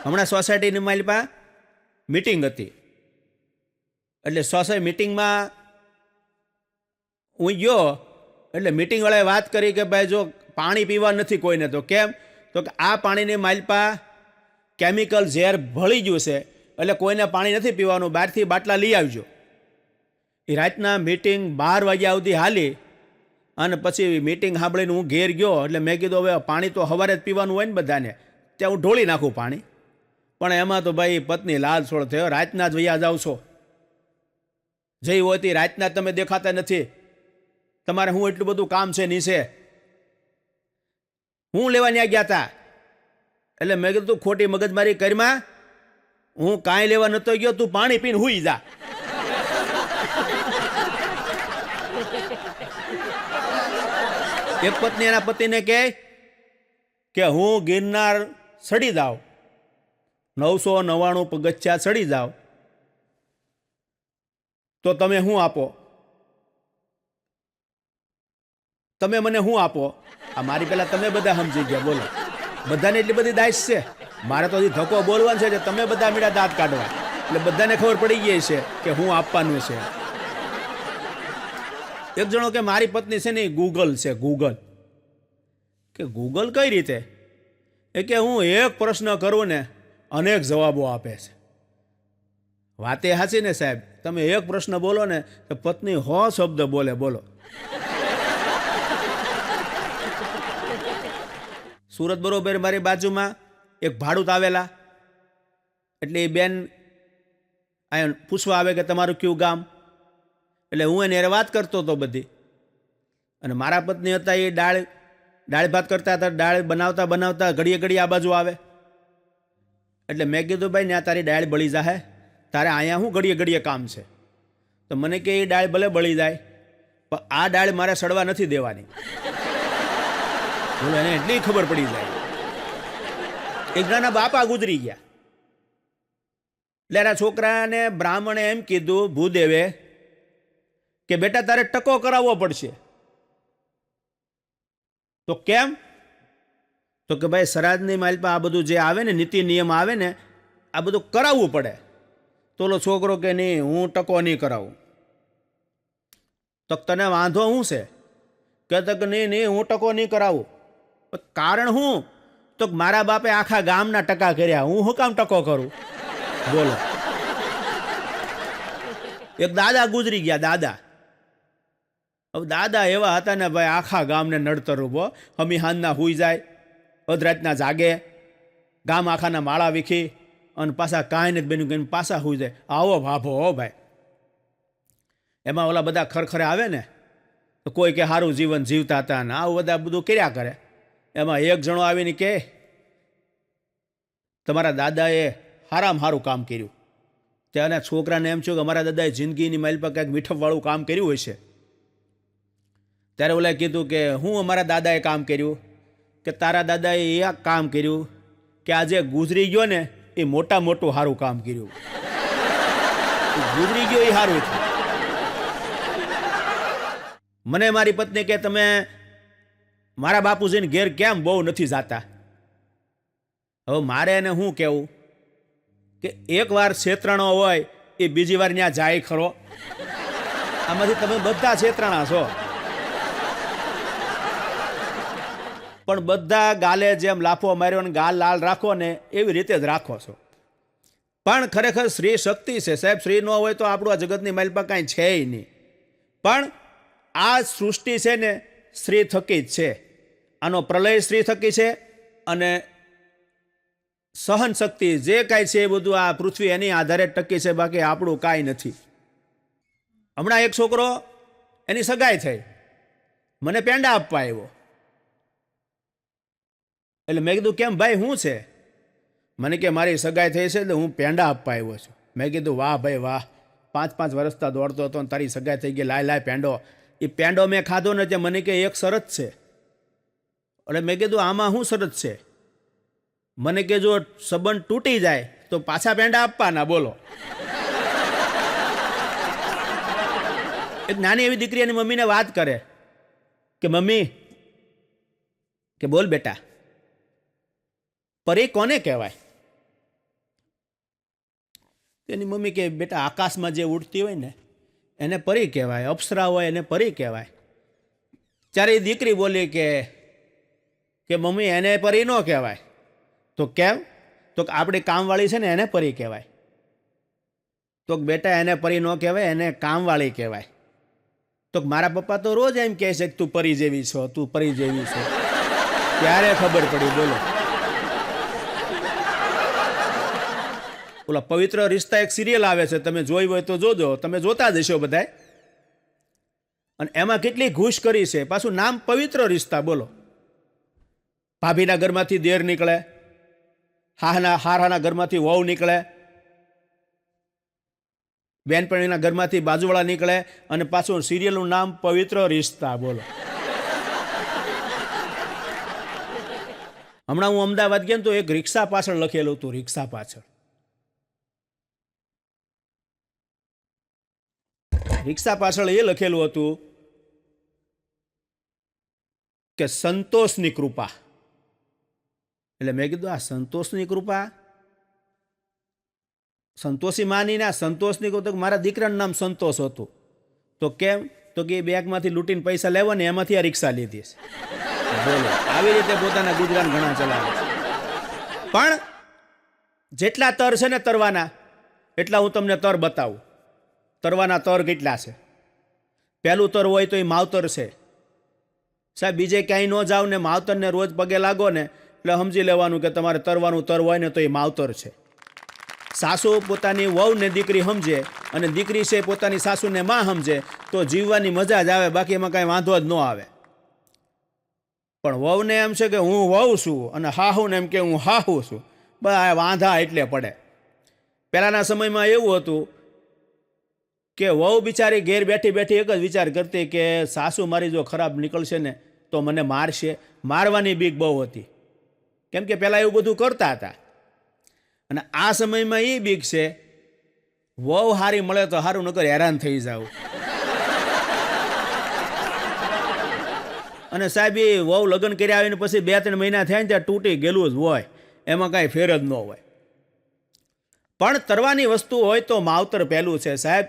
હમણાં સોસાયટીની માલિપા મિટિંગ હતી, એટલે સોસાયટી મિટિંગમાં હું ગયો એટલે મિટિંગવાળાએ વાત કરી કે ભાઈ જો પાણી પીવા નથી કોઈને, તો કેમ? તો કે આ પાણીની માલિપા કેમિકલ ઝેર ભળી ગયું છે, એટલે કોઈને પાણી નથી પીવાનું, બહારથી બાટલા લઈ આવજો. એ રાતના મિટિંગ 12 વાગ્યા સુધી હાલી અને પછી મિટિંગ સાંભળીને હું ઘેર ગયો. એટલે મેં કીધું હવે પાણી તો સવારે જ પીવાનું હોય ને બધાને, ત્યાં હું ઢોળી નાખું પાણી. પણ એમાં તો ભાઈ પત્ની લાલ સોળ થયો, રાતના જ વૈયા જાવ છો, જઈ હોતી રાતના તમે દેખાતા નથી, તમારે હું એટલું બધું કામ છે નીચે, હું લેવા ત્યાં ગયા હતા. એટલે મેં કીધું તું ખોટી મગજમારી કરીમાં, હું કાંઈ લેવા નતો ગયો, તું પાણી પીને હુઈ જા. એક પત્ની એના પતિને કહે કે હું ગિરનાર ચડી જાઉં, 999 પગથિયા ચડી જાઉં, તો તમે શું આપો? તમે મને શું આપો? આ મારી પહેલા તમે બધા સમજી ગયા, બોલો. બધાને એટલી બધી દાઈશ છે, મારે તો હજી ધક્કો બોલવાનું છે, તમે બધા મીડા દાંત કાઢવા, એટલે બધાને ખબર પડી ગઈ છે કે હું આપવાનું છે. એક જણો કે મારી પત્ની છે ને ગૂગલ છે, ગૂગલ. કે ગૂગલ કઈ રીતે? એ કે હું એક પ્રશ્ન કરું ને અનેક જવાબો આપે છે. વાતે હાચી ને સાહેબ, તમે એક પ્રશ્ન બોલો ને તો પત્ની 100 શબ્દ બોલે, બોલો. સુરત બરોબર મારી બાજુમાં એક ભાડૂત આવેલા, એટલે એ બેન અહીંયા પૂછવા આવે કે તમારું કયું ગામ? એટલે હું એને વાત કરતો હતો બધી, અને મારા પત્ની હતા એ દાળ ભાત કરતા હતા, દાળ બનાવતા બનાવતા ઘડીએ ઘડીએ આ બાજુ આવે. એટલે મેં કીધું ભાઈ ત્યાં તારી દાળ બળી જાહે, તારે અહીંયા શું ઘડીએ ઘડીએ કામ છે? તો મને કે એ દાળ ભલે બળી જાય, પણ આ દાળ મારે સડવા નથી દેવાની. બોલો, એને એટલી ખબર પડી જાય. એક જણાના બાપા ગુજરી ગયા, એટલે એના છોકરાને બ્રાહ્મણે એમ કીધું, ભૂદેવે, કે બેટા તારે ટકો કરાવવો પડશે. તો કેમ? તો કે ભાઈ શ્રાદ્ધની માલપા આ બધું જે આવે ને, નીતિ નિયમ આવે ને, આ બધું કરાવવું પડે. તો ઓલો છોકરો કે નહીં, હું ટકો નહીં કરાવું. તો તને વાંધો શું છે? કહેતો કે નહીં નહીં, હું ટકો નહીં કરાવું. કારણ શું? તો મારા બાપે આખા ગામના ટકા કર્યા, હું શું કામ ટકો કરું? બોલો. એક દાદા ગુજરી ગયા, દાદા. હવે દાદા એવા હતા ને ભાઈ, આખા ગામને નડતર ઉભો, હમી હાંજના હુઈ જાય, અધરાતના જાગે, ગામ આખાના માળા વીખી, અને પાછા કાંઈ નથી બન્યું કહીને પાછા હુઈ જાય. આવો ભાભો હો ભાઈ. એમાં ઓલા બધા ખરખરે આવે ને, તો કોઈ કે સારું જીવન જીવતા હતા ને આવું બધા બધું કર્યા કરે. એમાં એક જણો આવીને કહે, તમારા દાદાએ સારામાં સારું કામ કર્યું. ત્યાંના છોકરાને એમ થયું કે અમારા દાદાએ જિંદગીની માઇલ પર કંઈક મીઠપવાળું કામ કર્યું હોય છે. ત્યારે ઓલાએ કીધું કે હું અમારા દાદાએ કામ કર્યું? કે તારા દાદાએ એ કામ કર્યું કે આજે ગુજરી ગયો ને એ મોટું સારું કામ કર્યું. ગુજરી ગયો એ સારું થયું. મને મારી પત્ની કે તમે મારા બાપુજીને ઘેર કેમ બહુ નથી જાતા? હવે મારે એને શું કહેવું કે એકવાર છેતરાણો હોય એ બીજી વાર ત્યાં જાય ખરો? આમાંથી તમે બધા છેતરાણા છો, પણ બધા ગાલે જેમ લાફો માર્યો ને ગાલ લાલ રાખો ને એવી રીતે જ રાખો છો. પણ ખરેખર શ્રી શક્તિ છે સાહેબ. શ્રી ન હોય તો આપણું આ જગતની માઇલ પર કાંઈ છે નહીં. પણ આ સૃષ્ટિ છે ને શ્રી થકી જ છે. આનો પ્રલય શ્રી થકી છે, અને સહન શક્તિ જે કાંઈ છે એ બધું આ પૃથ્વી એની આધારે ટકી છે, બાકી આપણું કાંઈ નથી. હમણાં એક છોકરો એની સગાઈ થઈ, મને પેંડા આપવા આવ્યો. એટલે મેં કીધું કેમ ભાઈ શું છે? મને કે મારી સગાઈ થઈ છે એટલે હું પેંડા આપવા આવ્યો છું. મેં કીધું વાહ ભાઈ વાહ, 5 વર્ષથી દોડતો હતો ને તારી સગાઈ થઈ ગઈ, લાય પેંડો. એ પેંડો મેં ખાધો નથી. મને કે એક શરત છે. એટલે મેં કીધું આમાં શું શરત છે? મને કે જો સંબંધ તૂટી જાય તો પાછા પેંડા આપવાના. બોલો. એક નાની એવી દીકરી એની મમ્મીને વાત કરે કે મમ્મી, કે બોલ બેટા, પરી કોને કહેવાય? તેની મમ્મી કહે, બેટા આકાશમાં જે ઉડતી હોય ને એને પરી કહેવાય, અપ્સરા હોય એને પરી કહેવાય. ત્યારે એ દીકરી બોલી કે મમ્મી એને પરી ન કહેવાય. તો કેમ? તો આપણી કામવાળી છે ને એને પરી કહેવાય. તો બેટા એને પરી ન કહેવાય, એને કામવાળી કહેવાય. તો મારા પપ્પા તો રોજ એમ કહે છે કે તું પરી જેવી છો, તું પરી જેવી છો. ત્યારે ખબર પડી. બોલો. ઓલા પવિત્ર રિશ્તા એક સિરિયલ આવે છે, તમે જોઈ હોય તો જોજો, તમે જોતા જ હશો બધાય. અને એમાં કેટલી ઘૂસ કરી છે, પાછું નામ પવિત્ર રિશ્તા. બોલો. ભાભીના ઘરમાંથી દેર નીકળે, હારાના ઘરમાંથી વહુ નીકળે, બેનપણીના ઘરમાંથી બાજુવાળા નીકળે, અને પાછું સિરિયલનું નામ પવિત્ર રિશ્તા. બોલો. હમણાં હું અમદાવાદ ગયો તો એક રિક્ષા પાછળ લખેલું હતું, રિક્ષા પાછળ. રિક્ષા પાછળ એ લખેલું હતું કે સંતોષની કૃપા. એટલે મેં કીધું આ સંતોષની કૃપા, સંતોષી માની ના સંતોષની કૃપા. મારા દીકરાનું નામ સંતોષ હતું. તો કેમ? તો કે બેંકમાંથી લૂંટીને પૈસા લેવા ને એમાંથી આ રિક્ષા લીધી છે. બોલો. આવી રીતે પોતાના ગુજરાન ઘણા ચલાવે છે. પણ જેટલા તર છે ને તરવાના, એટલા હું તમને તર બતાવું. તરવાના તર કેટલા છે. પહેલું તર હોય તો એ માવતર છે. સાહેબ બીજે ક્યાંય ન જાવ ને માવતરને રોજ પગે લાગો ને એટલે સમજી લેવાનું કે તમારે તરવાનું તર હોય ને તો એ માવતર છે. સાસુ પોતાની વહુને દીકરી સમજે અને દીકરી છે પોતાની સાસુને માં સમજે તો જીવવાની મજા જ આવે, બાકી એમાં કાંઈ વાંધો જ ન આવે. પણ વહુને એમ છે કે હું વહુ છું અને હાહુને એમ કે હું હાહુ છું, બસ વાંધા એટલે પડે. પહેલાંના સમયમાં એવું હતું કે વહુ બિચારી ઘેર બેઠી બેઠી એક જ વિચાર કરતી કે સાસુ મારી જો ખરાબ નીકળશે ને તો મને મારશે. મારવાની બીક બહુ હતી, કેમ કે પહેલાં એવું બધું કરતા હતા. અને આ સમયમાં એ બીક છે વહુ હારી મળે તો સારું, નકર હેરાન થઈ જાવ. અને સાહેબ એ વહુ લગ્ન કર્યા આવીને પછી 2-3 મહિના થયા ને ત્યાં તૂટી ગયેલું જ હોય, એમાં કાંઈ ફેર જ ન હોય. પણ તરવાની વસ્તુ હોય તો માવતર પહેલું છે. સાહેબ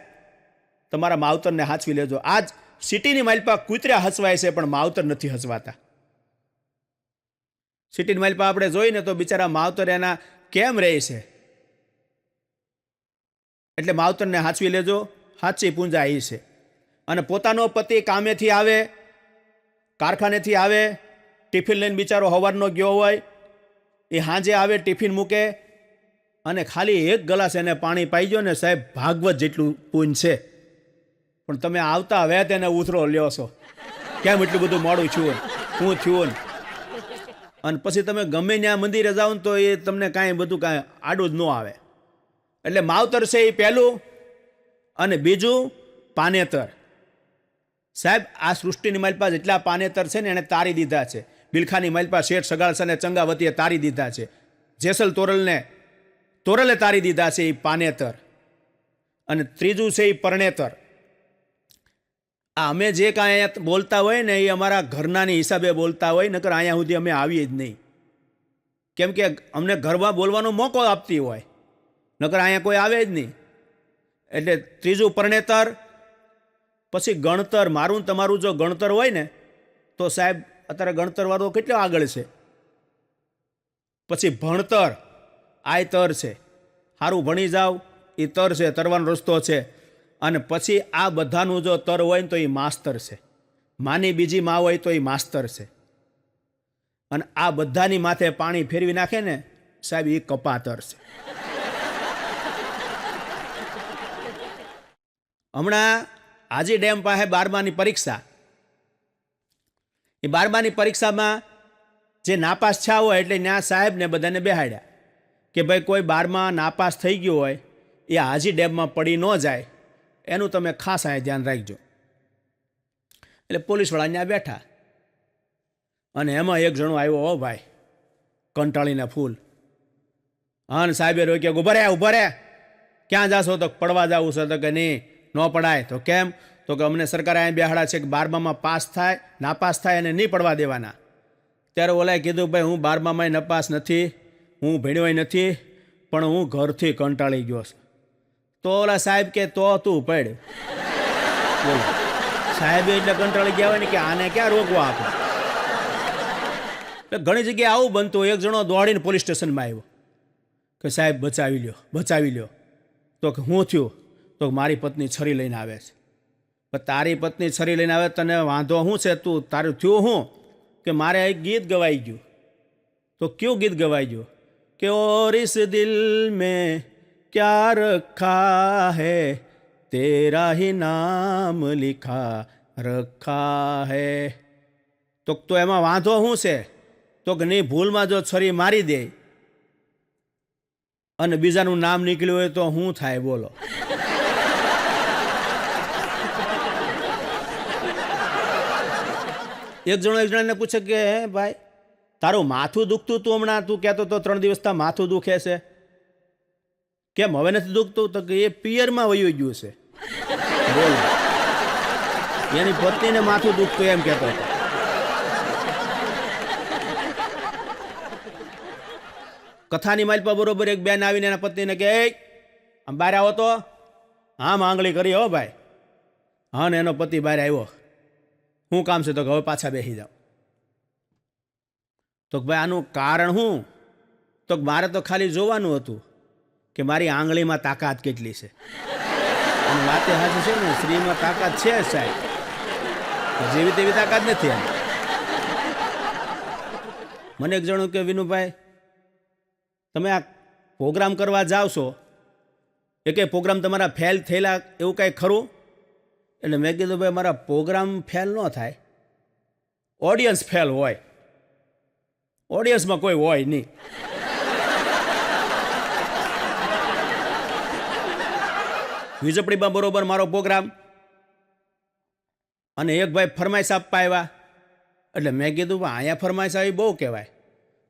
તમારા માવતરને હાચવી લેજો. આજ સિટીની માલપા કૂતરા હસવાય છે પણ માવતર નથી હસવાતા. સિટીની માલપા આપણે જોઈને તો બિચારા માવતર એના કેમ રહે છે. એટલે માવતરને હાચવી લેજો. હાચી પૂંજા એ છે. અને પોતાનો પતિ કામેથી આવે, કારખાનેથી આવે, ટિફિન લઈને બિચારો સવારનો ગયો હોય, એ સાંજે આવે ટિફિન મૂકે અને ખાલી એક ગ્લાસ એને પાણી પાઈ ગયો ને સાહેબ ભાગવત જેટલું પૂન છે. પણ તમે આવતા હવે તેને ઉથરો લ્યો છો, કેમ એટલું બધું મોડું થયું, શું થયું. અને પછી તમે ગમે ત્યાં મંદિરે જાઓ ને તો એ તમને કાંઈ બધું કાંઈ આડું જ ન આવે. એટલે માવતર છે એ પહેલું. અને બીજું પાનેતર. સાહેબ આ સૃષ્ટિની માલપા જેટલા પાનેતર છે ને એને તારી દીધા છે. બિલખાની માલપા શેઠ સગાળસાને ચંગાવતીએ તારી દીધા છે. જેસલ તોરલે તારી દીધા છે એ પાનેતર. અને ત્રીજું છે એ પરણેતર. આ અમે જે કાંઈ અહીંયા બોલતા હોય ને એ અમારા ઘરનાની હિસાબે બોલતા હોય, નકર અહીંયા સુધી અમે આવીએ જ નહીં. કેમ કે અમને ઘરમાં બોલવાનો મોકો આપતી હોય, નકર અહીંયા કોઈ આવે જ નહીં. એટલે ત્રીજું પરણેતર. પછી ગણતર. મારું તમારું જો ગણતર હોય ને તો સાહેબ અત્યારે ગણતરવાળો કેટલો આગળ છે. પછી ભણતર. આ તર છે. સારું ભણી જાઓ એ તર છે, તરવાનો રસ્તો છે. અને પછી આ બધાનું જો તર હોય ને તો એ માસ્તર છે. માની બીજી માં હોય તો એ માસ્તર છે. અને આ બધાની માથે પાણી ફેરવી નાખે ને સાહેબ એ કપાતર છે. હમણાં હાજી ડેમ પાસે 12માની પરીક્ષા. એ 12માની પરીક્ષામાં જે નાપાસ થયા હોય એટલે ત્યાં સાહેબને બધાને બેહાડ્યા કે ભાઈ કોઈ 12માં નાપાસ થઈ ગયું હોય એ હાજી ડેમમાં પડી ન જાય, એનું તમે ખાસ અહીંયા ધ્યાન રાખજો. એટલે પોલીસવાળા ત્યાં બેઠા અને એમાં એક જણો આવ્યો, હો ભાઈ, કંટાળીને ફૂલ. હા ને સાહેબે રોક્યો, ઊભા રે, ક્યાં જાશો? તો પડવા જવું છે. તો કે નહીં, ન પડાય. તો કેમ? તો કે અમને સરકારે અહીં બેહાડા છે કે 12માં પાસ થાય, નાપાસ થાય અને નહીં પડવા દેવાના. ત્યારે ઓલાએ કીધું, ભાઈ હું 12માં નપાસ નથી, હું ભણ્યોય નથી, પણ હું ઘરથી કંટાળી ગયો છું. તો ઓલા સાહેબ કે તો તું પડ. બોલો, સાહેબ એટલે કંટાળી ગયા હોય ને કે આને ક્યાં રોકવા આપે. એટલે ઘણી જગ્યાએ આવું બનતું. એક જણો દોડીને પોલીસ સ્ટેશનમાં આવ્યો કે સાહેબ બચાવી લ્યો, બચાવી લ્યો. તો કે હું થયું? તો મારી પત્ની છરી લઈને આવે છે. પણ તારી પત્ની છરી લઈને આવે તને વાંધો શું છે? તું તારું થયું શું? કે મારે એક ગીત ગવાઈ ગયું. તો કયું ગીત ગવાઈ ગયું? કે ઓર ઇસ દિલ મેં ક્યા રખા હૈ, તેરા હી નામ લિખા રખા હૈ. તો એમાં વાંધો શું છે? તો કે નહીં, ભૂલમાં જો છરી મારી દે અને બીજાનું નામ નીકળ્યું હોય તો શું થાય? બોલો. એક જણાને પૂછે કે ભાઈ તારું માથું દુખતું તું હમણાં, તું કહેતો તો 3 દિવસથી માથું દુખે છે, કેમ હવે નથી દુખતું? તો કે એ પિયરમાં વયું ગયું છે. બોલો, એની પત્નીને માથું દુખતું એમ કહેતો હતો. કથાની માલ પર બરોબર એક બેન આવીને એના પત્નીને કે આમ બહાર આવો તો. આમ આંગળી કરી, હો ભાઈ. હા, ને એનો પતિ બહાર આવ્યો. શું કામ છે? તો હવે પાછા બેસી જાઓ. તો ભાઈ આનું કારણ શું? તો મારે તો ખાલી જોવાનું હતું કે મારી આંગળીમાં તાકાત કેટલી છે. અને વાતે સાચી છે ને, સ્ત્રીમાં તાકાત છે સાહેબ, જેવી તેવી તાકાત નથી એમ. મને એક જણું કે વિનુભાઈ તમે આ પ્રોગ્રામ કરવા જાઓ છો, એ કંઈ પ્રોગ્રામ તમારા ફેલ થયેલા એવું કાંઈ ખરું? એટલે મેં કીધું ભાઈ મારા પ્રોગ્રામ ફેલ ન થાય, ઓડિયન્સ ફેલ હોય. ઓડિયન્સમાં કોઈ હોય નહીં. વીજપડીમાં બરોબર મારો પ્રોગ્રામ, અને એક ભાઈ ફરમાઈશ આપવા આવ્યા. એટલે મેં કીધું અહીંયા ફરમાઈશ આવી બહુ કહેવાય.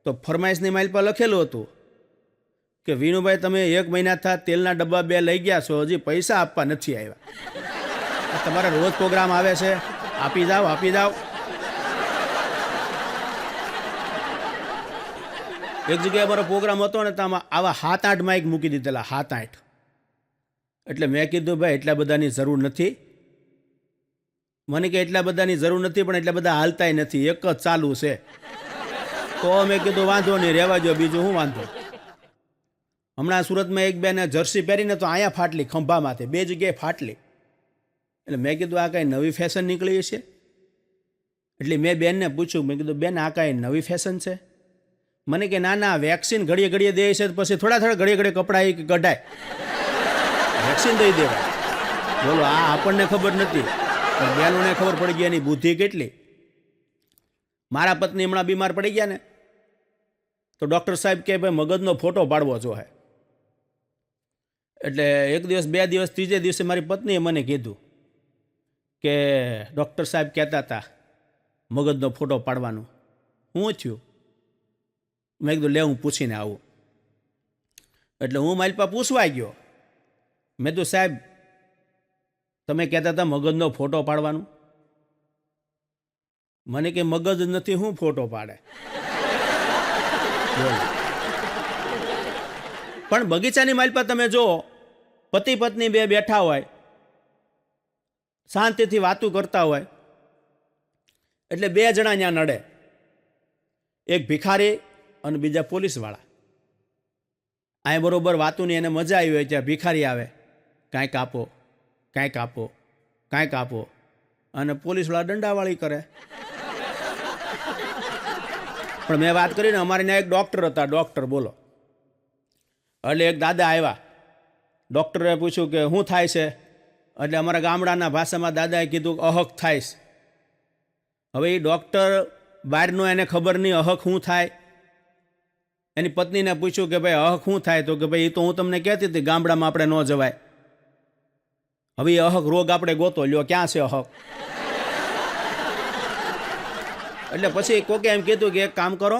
તો ફરમાઈશની માઇલ પર લખેલું હતું કે વિનુભાઈ તમે 1 મહિના થા તેલના ડબ્બા 2 લઈ ગયા છો, હજી પૈસા આપવા નથી આવ્યા. તમારા રોજ પ્રોગ્રામ આવે છે, આપી જાઓ, આપી જાઓ. એક જગ્યાએ અમારો પ્રોગ્રામ હતો ને, તો આવા 7-8 માઇક મૂકી દીધેલા, 7-8. એટલે મેં કીધું ભાઈ એટલા બધાની જરૂર નથી. મને કે એટલા બધાની જરૂર નથી, પણ એટલા બધા હાલતાય નથી, એક જ ચાલુ છે. તો મેં કીધું વાંધો નહીં, રહેવા દો, બીજું શું વાંધો. હમણાં સુરતમાં એક બેને જર્સી પહેરીને તો અહીંયા ફાટલી, ખંભામાંથી 2 જગ્યાએ ફાટલી. એટલે મેં કીધું આ કાંઈ નવી ફેશન નીકળી છે? એટલે મેં બેનને પૂછ્યું, મેં કીધું બેન આ કાંઈ નવી ફેશન છે? મને કે ના ના, વેક્સિન ઘડીએ ઘડીએ દે છે, પછી થોડા ઘડીએ ઘડીએ કપડાં કઢાય, વેક્સિન દઈ દેવાય. બોલો, આ આપણને ખબર નથી, પણ બેનોને ખબર પડી ગઈ એની બુદ્ધિ કેટલી. મારા પત્ની હમણાં બીમાર પડી ગયા ને, તો ડૉક્ટર સાહેબ કે ભાઈ મગજનો ફોટો પાડવો જોઈએ. એટલે 1 દિવસ 2 દિવસ, 3જે દિવસે મારી પત્નીએ મને કીધું કે ડૉક્ટર સાહેબ કહેતા હતા મગજનો ફોટો પાડવાનું. શું થયું? મેં કીધું લે હું પૂછીને આવું. એટલે હું મારી પાસે પૂછવા ગયો. મેં તો સાહેબ તમે કહેતા હતા મગજનો ફોટો પાડવાનું. મને કે મગજ નથી, હું ફોટો પાડે. પણ બગીચાની માલ પર તમે જો પતિ પત્ની 2 બેઠા હોય, શાંતિથી વાતું કરતા હોય, એટલે 2 જણા ત્યાં નડે, એક ભિખારી અને બીજા પોલીસવાળા. અહીં બરોબર વાતુની એને મજા આવી હોય, ત્યાં ભિખારી આવે, કાંઈક આપો, કાંઈક આપો, કાંઈક આપો, અને પોલીસવાળા દંડાવાળી કરે. પણ મેં વાત કરીને અમારે ત્યાં એક ડૉક્ટર હતા, ડૉક્ટર બોલો. એટલે એક દાદા આવ્યા, ડૉક્ટરે પૂછ્યું કે શું થાય છે? એટલે અમારા ગામડાના ભાષામાં દાદાએ કીધું અહક થાય છે. હવે એ ડૉક્ટર બહારનો એને ખબર નહીં અહક શું થાય. એની પત્નીને પૂછ્યું કે ભાઈ અહક શું થાય? તો કે ભાઈ એ તો હું તમને કહેતી હતી ગામડામાં આપણે ન જવાય. હવે એ અહક રોગ આપણે ગોતો લ્યો, ક્યાં છે અહક? એટલે પછી કોકે એમ કીધું કે એક કામ કરો,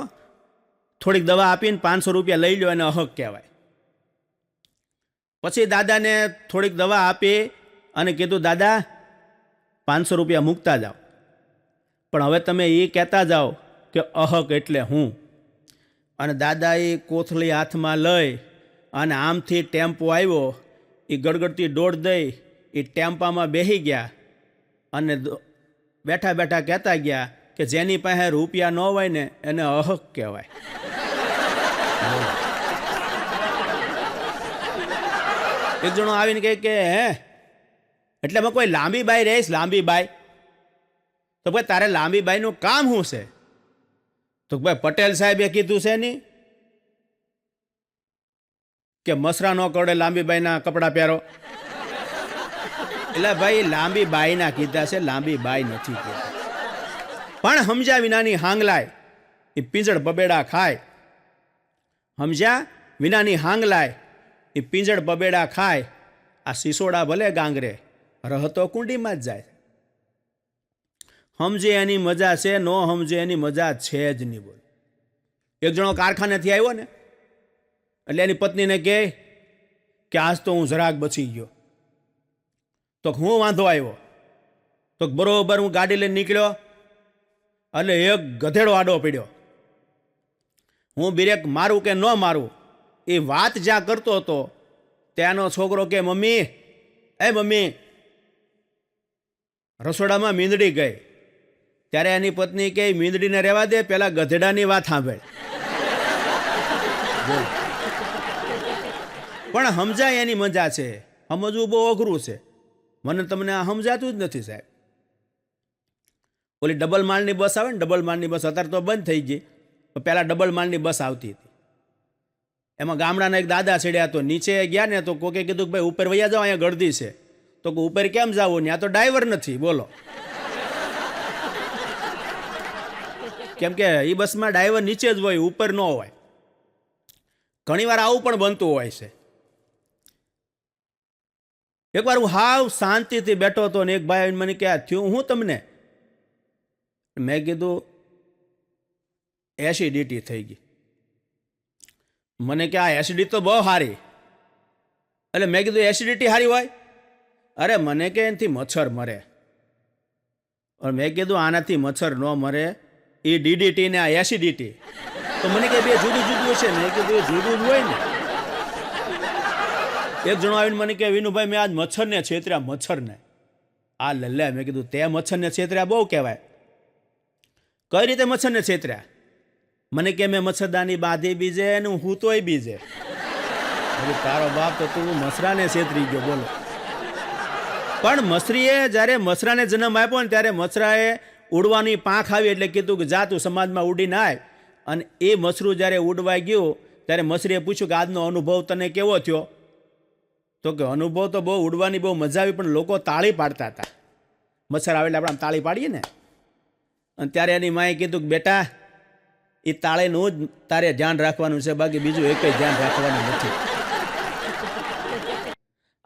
થોડીક દવા આપીને 500 રૂપિયા લઈ લો, એને અહક કહેવાય. પછી દાદાને થોડીક દવા આપી અને કીધું દાદા 500 રૂપિયા મૂકતા જાઓ, પણ હવે તમે એ કહેતા જાઓ કે અહક એટલે હું. અને દાદાએ કોથળી હાથમાં લઈ અને આમથી ટેમ્પો આવ્યો એ ગડગડતી દોડ દઈ એ ટેમ્પામાં બેસી ગયા અને બેઠા બેઠા કહેતા ગયા કે જેની પાસે રૂપિયા ન હોય ને એને અહક કહેવાય. એક જણો આવીને કહે કે હે એટલે મેં કોઈ લાંબી બાઈ રહીશ લાંબી બાઈ? તો ભાઈ તારે લાંબી બાઈનું કામ શું છે? તો ભાઈ પટેલ સાહેબે કીધું છે નહીં કે મસરા ન કરડે લાંબી બાઈના કપડાં પહેરો. એટલે ભાઈ લાંબી બાઈના કીધા છે, લાંબી બાઈ નથી કીધા. પણ સમજ્યા વિનાની હાંગલાય એ પિંજળ બબેડા ખાય. સમજ્યા વિનાની હાંગલાય એ પિંજળ બબેડા ખાય. આ સિસોડા ભલે ગાંગરે રહતો કુંડીમાં જ જાય. સમજે એની મજા છે, નો સમજે એની મજા છે જ નહીં. બોલ, એક જણો કારખાનેથી આવ્યો ને એટલે એની પત્નીને કહે કે આજ તો હું જરાક બચી ગયો. તો હું વાંધો આવ્યો? તો બરોબર હું ગાડી લઈને નીકળ્યો એટલે એક ગધેડો આડો પડ્યો. હું બ્રેક મારું કે ન મારું એ વાત જ્યાં કરતો હતો ત્યાંનો છોકરો કે મમ્મી, એ મમ્મી, રસોડામાં મીંદડી ગઈ. ત્યારે એની પત્ની કે મીંદડીને રહેવા દે, પેલા ગધેડાની વાત સાંભળ. પણ સમજાય એની મજા છે, સમજવું બહુ અઘરું છે. મને તમને આ સમજાતું જ નથી સાહેબ. ઓલી ડબલ માળની બસ આવે ને, ડબલ માળની બસ અત્યારે તો બંધ થઈ ગઈ, પહેલાં ડબલ માળની બસ આવતી હતી. એમાં ગામડાના એક દાદા ચડ્યા, તો નીચે ગયા ને તો કોકે કીધું કે ભાઈ ઉપર વૈયા જાઓ, અહીંયા ગળદી છે. તો ઉપર કેમ જાવું, ત્યાં તો ડ્રાઈવર નથી. બોલો, કેમ કે એ બસમાં ડ્રાઈવર નીચે જ હોય, ઉપર ન હોય. ઘણીવાર આવું પણ બનતું હોય છે. એકવાર હું હાવ શાંતિથી બેઠો હતો ને એક ભાઈ મને કે આ થયું હું તમને? મેં કીધું એસિડિટી થઈ ગઈ. મને કે આ એસિડિટી તો બહુ સારી. એટલે મેં કીધું એસિડિટી સારી હોય? અરે મને કે એનાથી મચ્છર મરે. મેં કીધું આનાથી મચ્છર ન મરે, એ ડીડીટી ને આ એસિડિટી. તો મને કે બે જુદું જુદું છે. મેં કીધું એ જુદું જ હોય ને. એક જણો આવીને મને કે વિનુભાઈ મેં આજ મચ્છરને છેતર્યા, મચ્છરને. આ લલ્લે, મેં કીધું તે મચ્છરને છેતર્યા બહુ કહેવાય. કઈ રીતે મચ્છરને છેતર્યા? મને કે મેં મચ્છરદાની બાંધી બીજે ને હું તોય બીજે. તારો બાપ તો તું મસરાને છેતરી ગયો. બોલો, પણ મસરીએ જ્યારે મસરાને જન્મ આપ્યો ને ત્યારે મસરાએ ઉડવાની પાંખ આવી એટલે કીધું કે જા તું સમાજમાં ઉડીને આય. અને એ મસરું જ્યારે ઉડવા ગયું ત્યારે મસરીએ પૂછ્યું કે આજનો અનુભવ તને કેવો થયો? તો કે અનુભવ તો બહુ ઉડવાની બહુ મજા આવી, પણ લોકો તાળી પાડતા હતા. મચ્છર આવે એટલે આપણે આમ તાળી પાડીએ ને. અને ત્યારે એની માએ કીધું કે બેટા એ તાળીનું જ તારે ધ્યાન રાખવાનું છે, બાકી બીજું એકય ધ્યાન રાખવાનું નથી.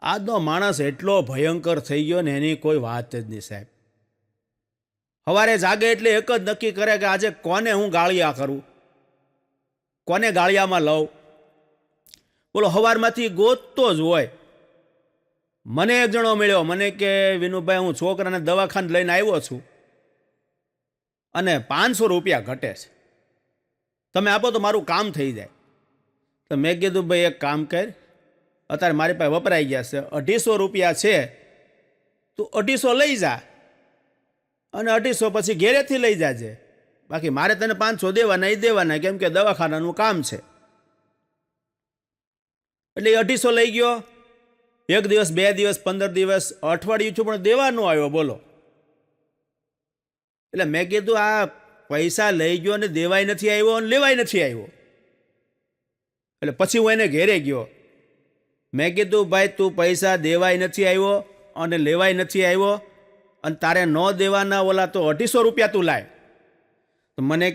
આજનો માણસ એટલો ભયંકર થઈ ગયો ને એની કોઈ વાત જ નહીં સાહેબ. સવારે જાગે એટલે એક જ નક્કી કરે કે આજે કોને હું ગાળિયા કરું, કોને ગાળિયામાં લઉં. બોલો, સવારમાંથી ગોતતો જ હોય. મને એક જણો મળ્યો, મને કે વિનુભાઈ હું છોકરાને દવાખાને લઈને આવ્યો છું અને 500 રૂપિયા ઘટે છે, તમે આપો તો મારું કામ થઈ જાય. તો મેં કીધું ભાઈ એક કામ કર, અત્યારે મારી પાસે વપરાઈ ગયા છે 250 રૂપિયા છે, તું 250 લઈ જા અને 250 પછી ઘેરેથી લઈ જાજે, બાકી મારે તને 500 દેવાના એ દેવાના, કેમ કે દવાખાનાનું કામ છે. એટલે 250 લઈ ગયો. 1 દિવસ 2 દિવસ 15 દિવસ અઠવાડિયું છું પણ દેવા ન આવ્યો. બોલો, એટલે મેં કીધું આ પૈસા લઈ ગયો ને દેવાય નથી આવ્યો અને લેવાય નથી આવ્યો. એટલે પછી હું એને ઘેરે ગયો. મેં કીધું ભાઈ તું પૈસા દેવાય નથી આવ્યો અને લેવાય નથી આવ્યો અને તારે ન દેવાના ઓલા તો 250 રૂપિયા તું લાય. તો મને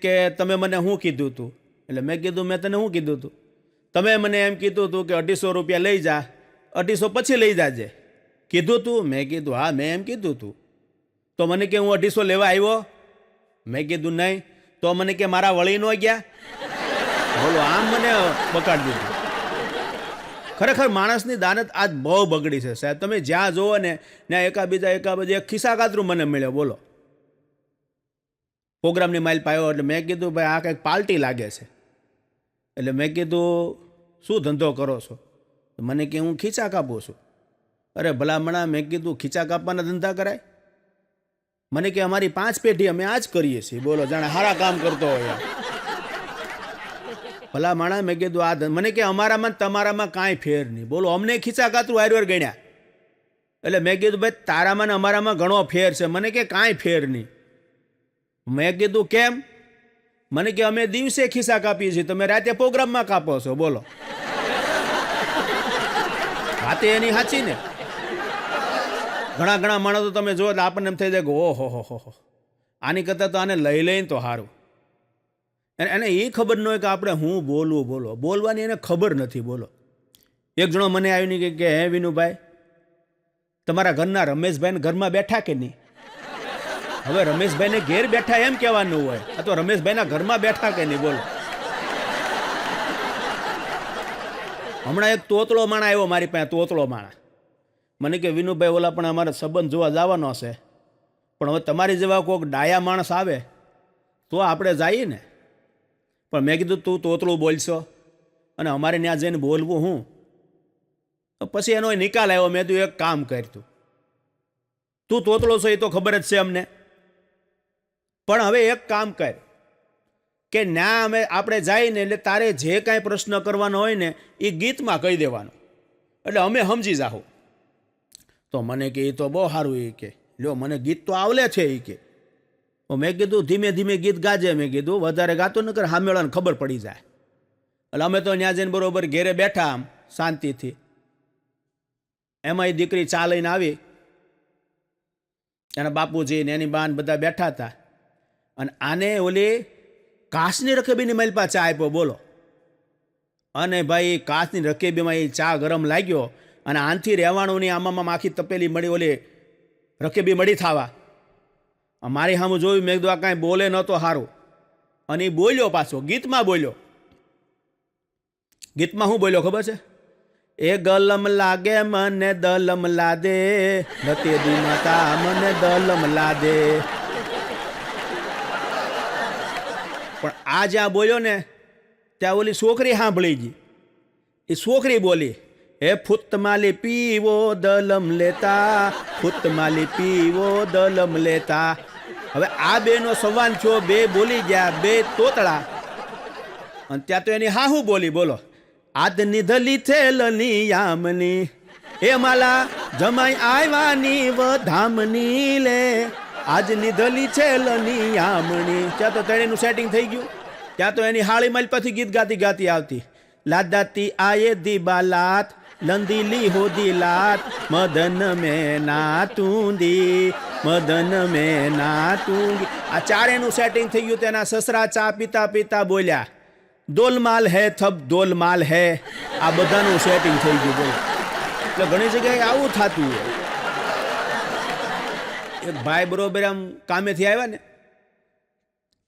કે તમે મને શું કીધું તું? એટલે મેં કીધું મેં તને શું કીધું તું? તમે મને એમ કીધું તું કે 250 રૂપિયા લઈ જા, 250 પછી લઈ જાજે, કીધું તું? મેં કીધું હા મેં એમ કીધું તું. તો મને કે હું 250 લેવા આવ્યો? મેં કીધું નહીં. તો મને કે મારા વળી ન ગયા. બોલો, આમ મને બકાડી દીધું. ખરેખર માણસની દાનત આજ બહુ બગડી છે સાહેબ. તમે જ્યાં જોવો ને ત્યાં એકાબીજા ખિસ્સા કાતરું મને મળ્યો. બોલો, પ્રોગ્રામની માઇલ પાયો એટલે મેં કીધું ભાઈ આ કંઈક પાર્ટી લાગે છે. એટલે મેં કીધું શું ધંધો કરો છો? મને કે હું ખીચા કાપું છું. અરે ભલામણા, મેં કીધું ખીચા કાપવાના ધંધા કરાય? મને કે અમારી 5 પેઢી અમે આ જ કરીએ છીએ. બોલો, જાણે સારા કામ કરતો હોય. ભલામણા, મેં કીધું આ મને કે અમારામાં તમારામાં કાંઈ ફેર નહીં. બોલો, અમને ખીચા કાતરું હારવાર ગણ્યા. એટલે મેં કીધું ભાઈ તારામાં ને અમારામાં ઘણો ફેર છે. મને કે કાંઈ ફેર નહીં. મેં કીધું કેમ? મને કે અમે દિવસે ખિસ્સા કાપીએ છીએ, તમે રાતે પ્રોગ્રામમાં કાપો છો. બોલો, વાતે એની સાચી ને. ઘણા માણસો તમે જો એટલે આપણને એમ થઈ જાય કે ઓહો હો, આની કરતાં તો આને લઈ લઈને તો સારું. એને એ ખબર ન હોય કે આપણે હું બોલવાની એને ખબર નથી. બોલો, એક જણો મને આવીને કે હે વિનુભાઈ, તમારા ઘરના રમેશભાઈને ઘરમાં બેઠા કે નહીં? હવે રમેશભાઈને ઘેર બેઠા એમ કહેવાનું હોય, આ તો રમેશભાઈના ઘરમાં બેઠા કે નહીં? બોલો, હમણાં એક તોતળો માણા આવ્યો મારી પાસે. તોતળો માણા મને કે વિનુભાઈ, ઓલા પણ અમારે સંબંધ જોવા જવાનો છે, પણ હવે તમારી જેવા કોઈક ડાયા માણસ આવે તો આપણે જઈએ ને. પણ મેં કીધું તું તોતળું બોલશો અને અમારે ત્યાં જઈને બોલવું હું? તો પછી એનો નિકાલ આવ્યો. મેં તું એક કામ કરતું, તું તોતળો છો એ તો ખબર જ છે અમને, પણ હવે એક કામ કર કે ના આપણે જઈને એટલે તારે જે કાંઈ પ્રશ્ન કરવાનો હોય ને એ ગીતમાં કહી દેવાનો, એટલે અમે સમજી જાઉં. તો મને કે એ તો બહુ સારું. એ કે લ્યો, મને ગીત તો આવડે છે. એ કે મેં કીધું ધીમે ધીમે ગીત ગાજે. મેં કીધું વધારે ગાતો ન કર, સામેવાળાને ખબર પડી જાય. એટલે અમે તો ત્યાં જઈને બરોબર ઘેરે બેઠા આમ શાંતિથી. એમાં એ દીકરી ચા લઈને આવી, એના બાપુજી ને એની બાન બધા બેઠા હતા, અને આને ઓલી કાચની રકેબીની માલપા ચા આપ્યો. બોલો, અને ભાઈ કાચની રકેબીમાં એ ચા ગરમ લાગ્યો, અને આનથી રહેવાનું નહીં. આમાં આખી તપેલી મળી, ઓલી રકેબી મળી થવા. મારી સામે જોયું, મેં કીધું આ કાંઈ બોલે નહોતો સારું. અને એ બોલ્યો પાછો, ગીતમાં બોલ્યો. ગીતમાં શું બોલ્યો ખબર છે? એ ગલમ લાગે મને દલમ લાદે, નતે દી માતા મને દલમ લાદે. પણ આ જ્યાં બોલ્યો ને ત્યાં ઓલી છોકરી સાંભળી ગઈ. એ છોકરી બોલી, એ ફૂતમાલી પીવો દલમ લેતા, ફૂતમાલી પીવો દલમ લેતા. હવે આ બેનો સંવાદ થયો, બે બોલી ગયા, બે તોતળા. અને ત્યાં તો એની હાહુ બોલી. બોલો, આદની ધલી થેલની યામની, એ માલા જમાઈ આવ્યાની વધામની લે, આજની ધલી છેલની યામણી. ત્યાં તો તેણીનું સેટિંગ થઈ ગયું. ત્યાં તો એની હાળી માલ પાછી ગીત ગાતી ગાતી આવતી. લાદાતી આયે દી બાલાત, લંદીલી હોદી લાત, મદન મેં નાતુંદી, મદન મેં નાતુંગી. આ ચારેનું સેટિંગ થઈ ગયું. તેના સસરા ચા પીતા પીતા બોલ્યા, દોલમાલ હે થબ દોલમાલ હે. આ બધાનું સેટિંગ થઈ ગયું. બોલો, એટલે ઘણી જગ્યાએ આવું થતું હોય. એક ભાઈ બરોબર આમ કામેથી આવ્યા ને,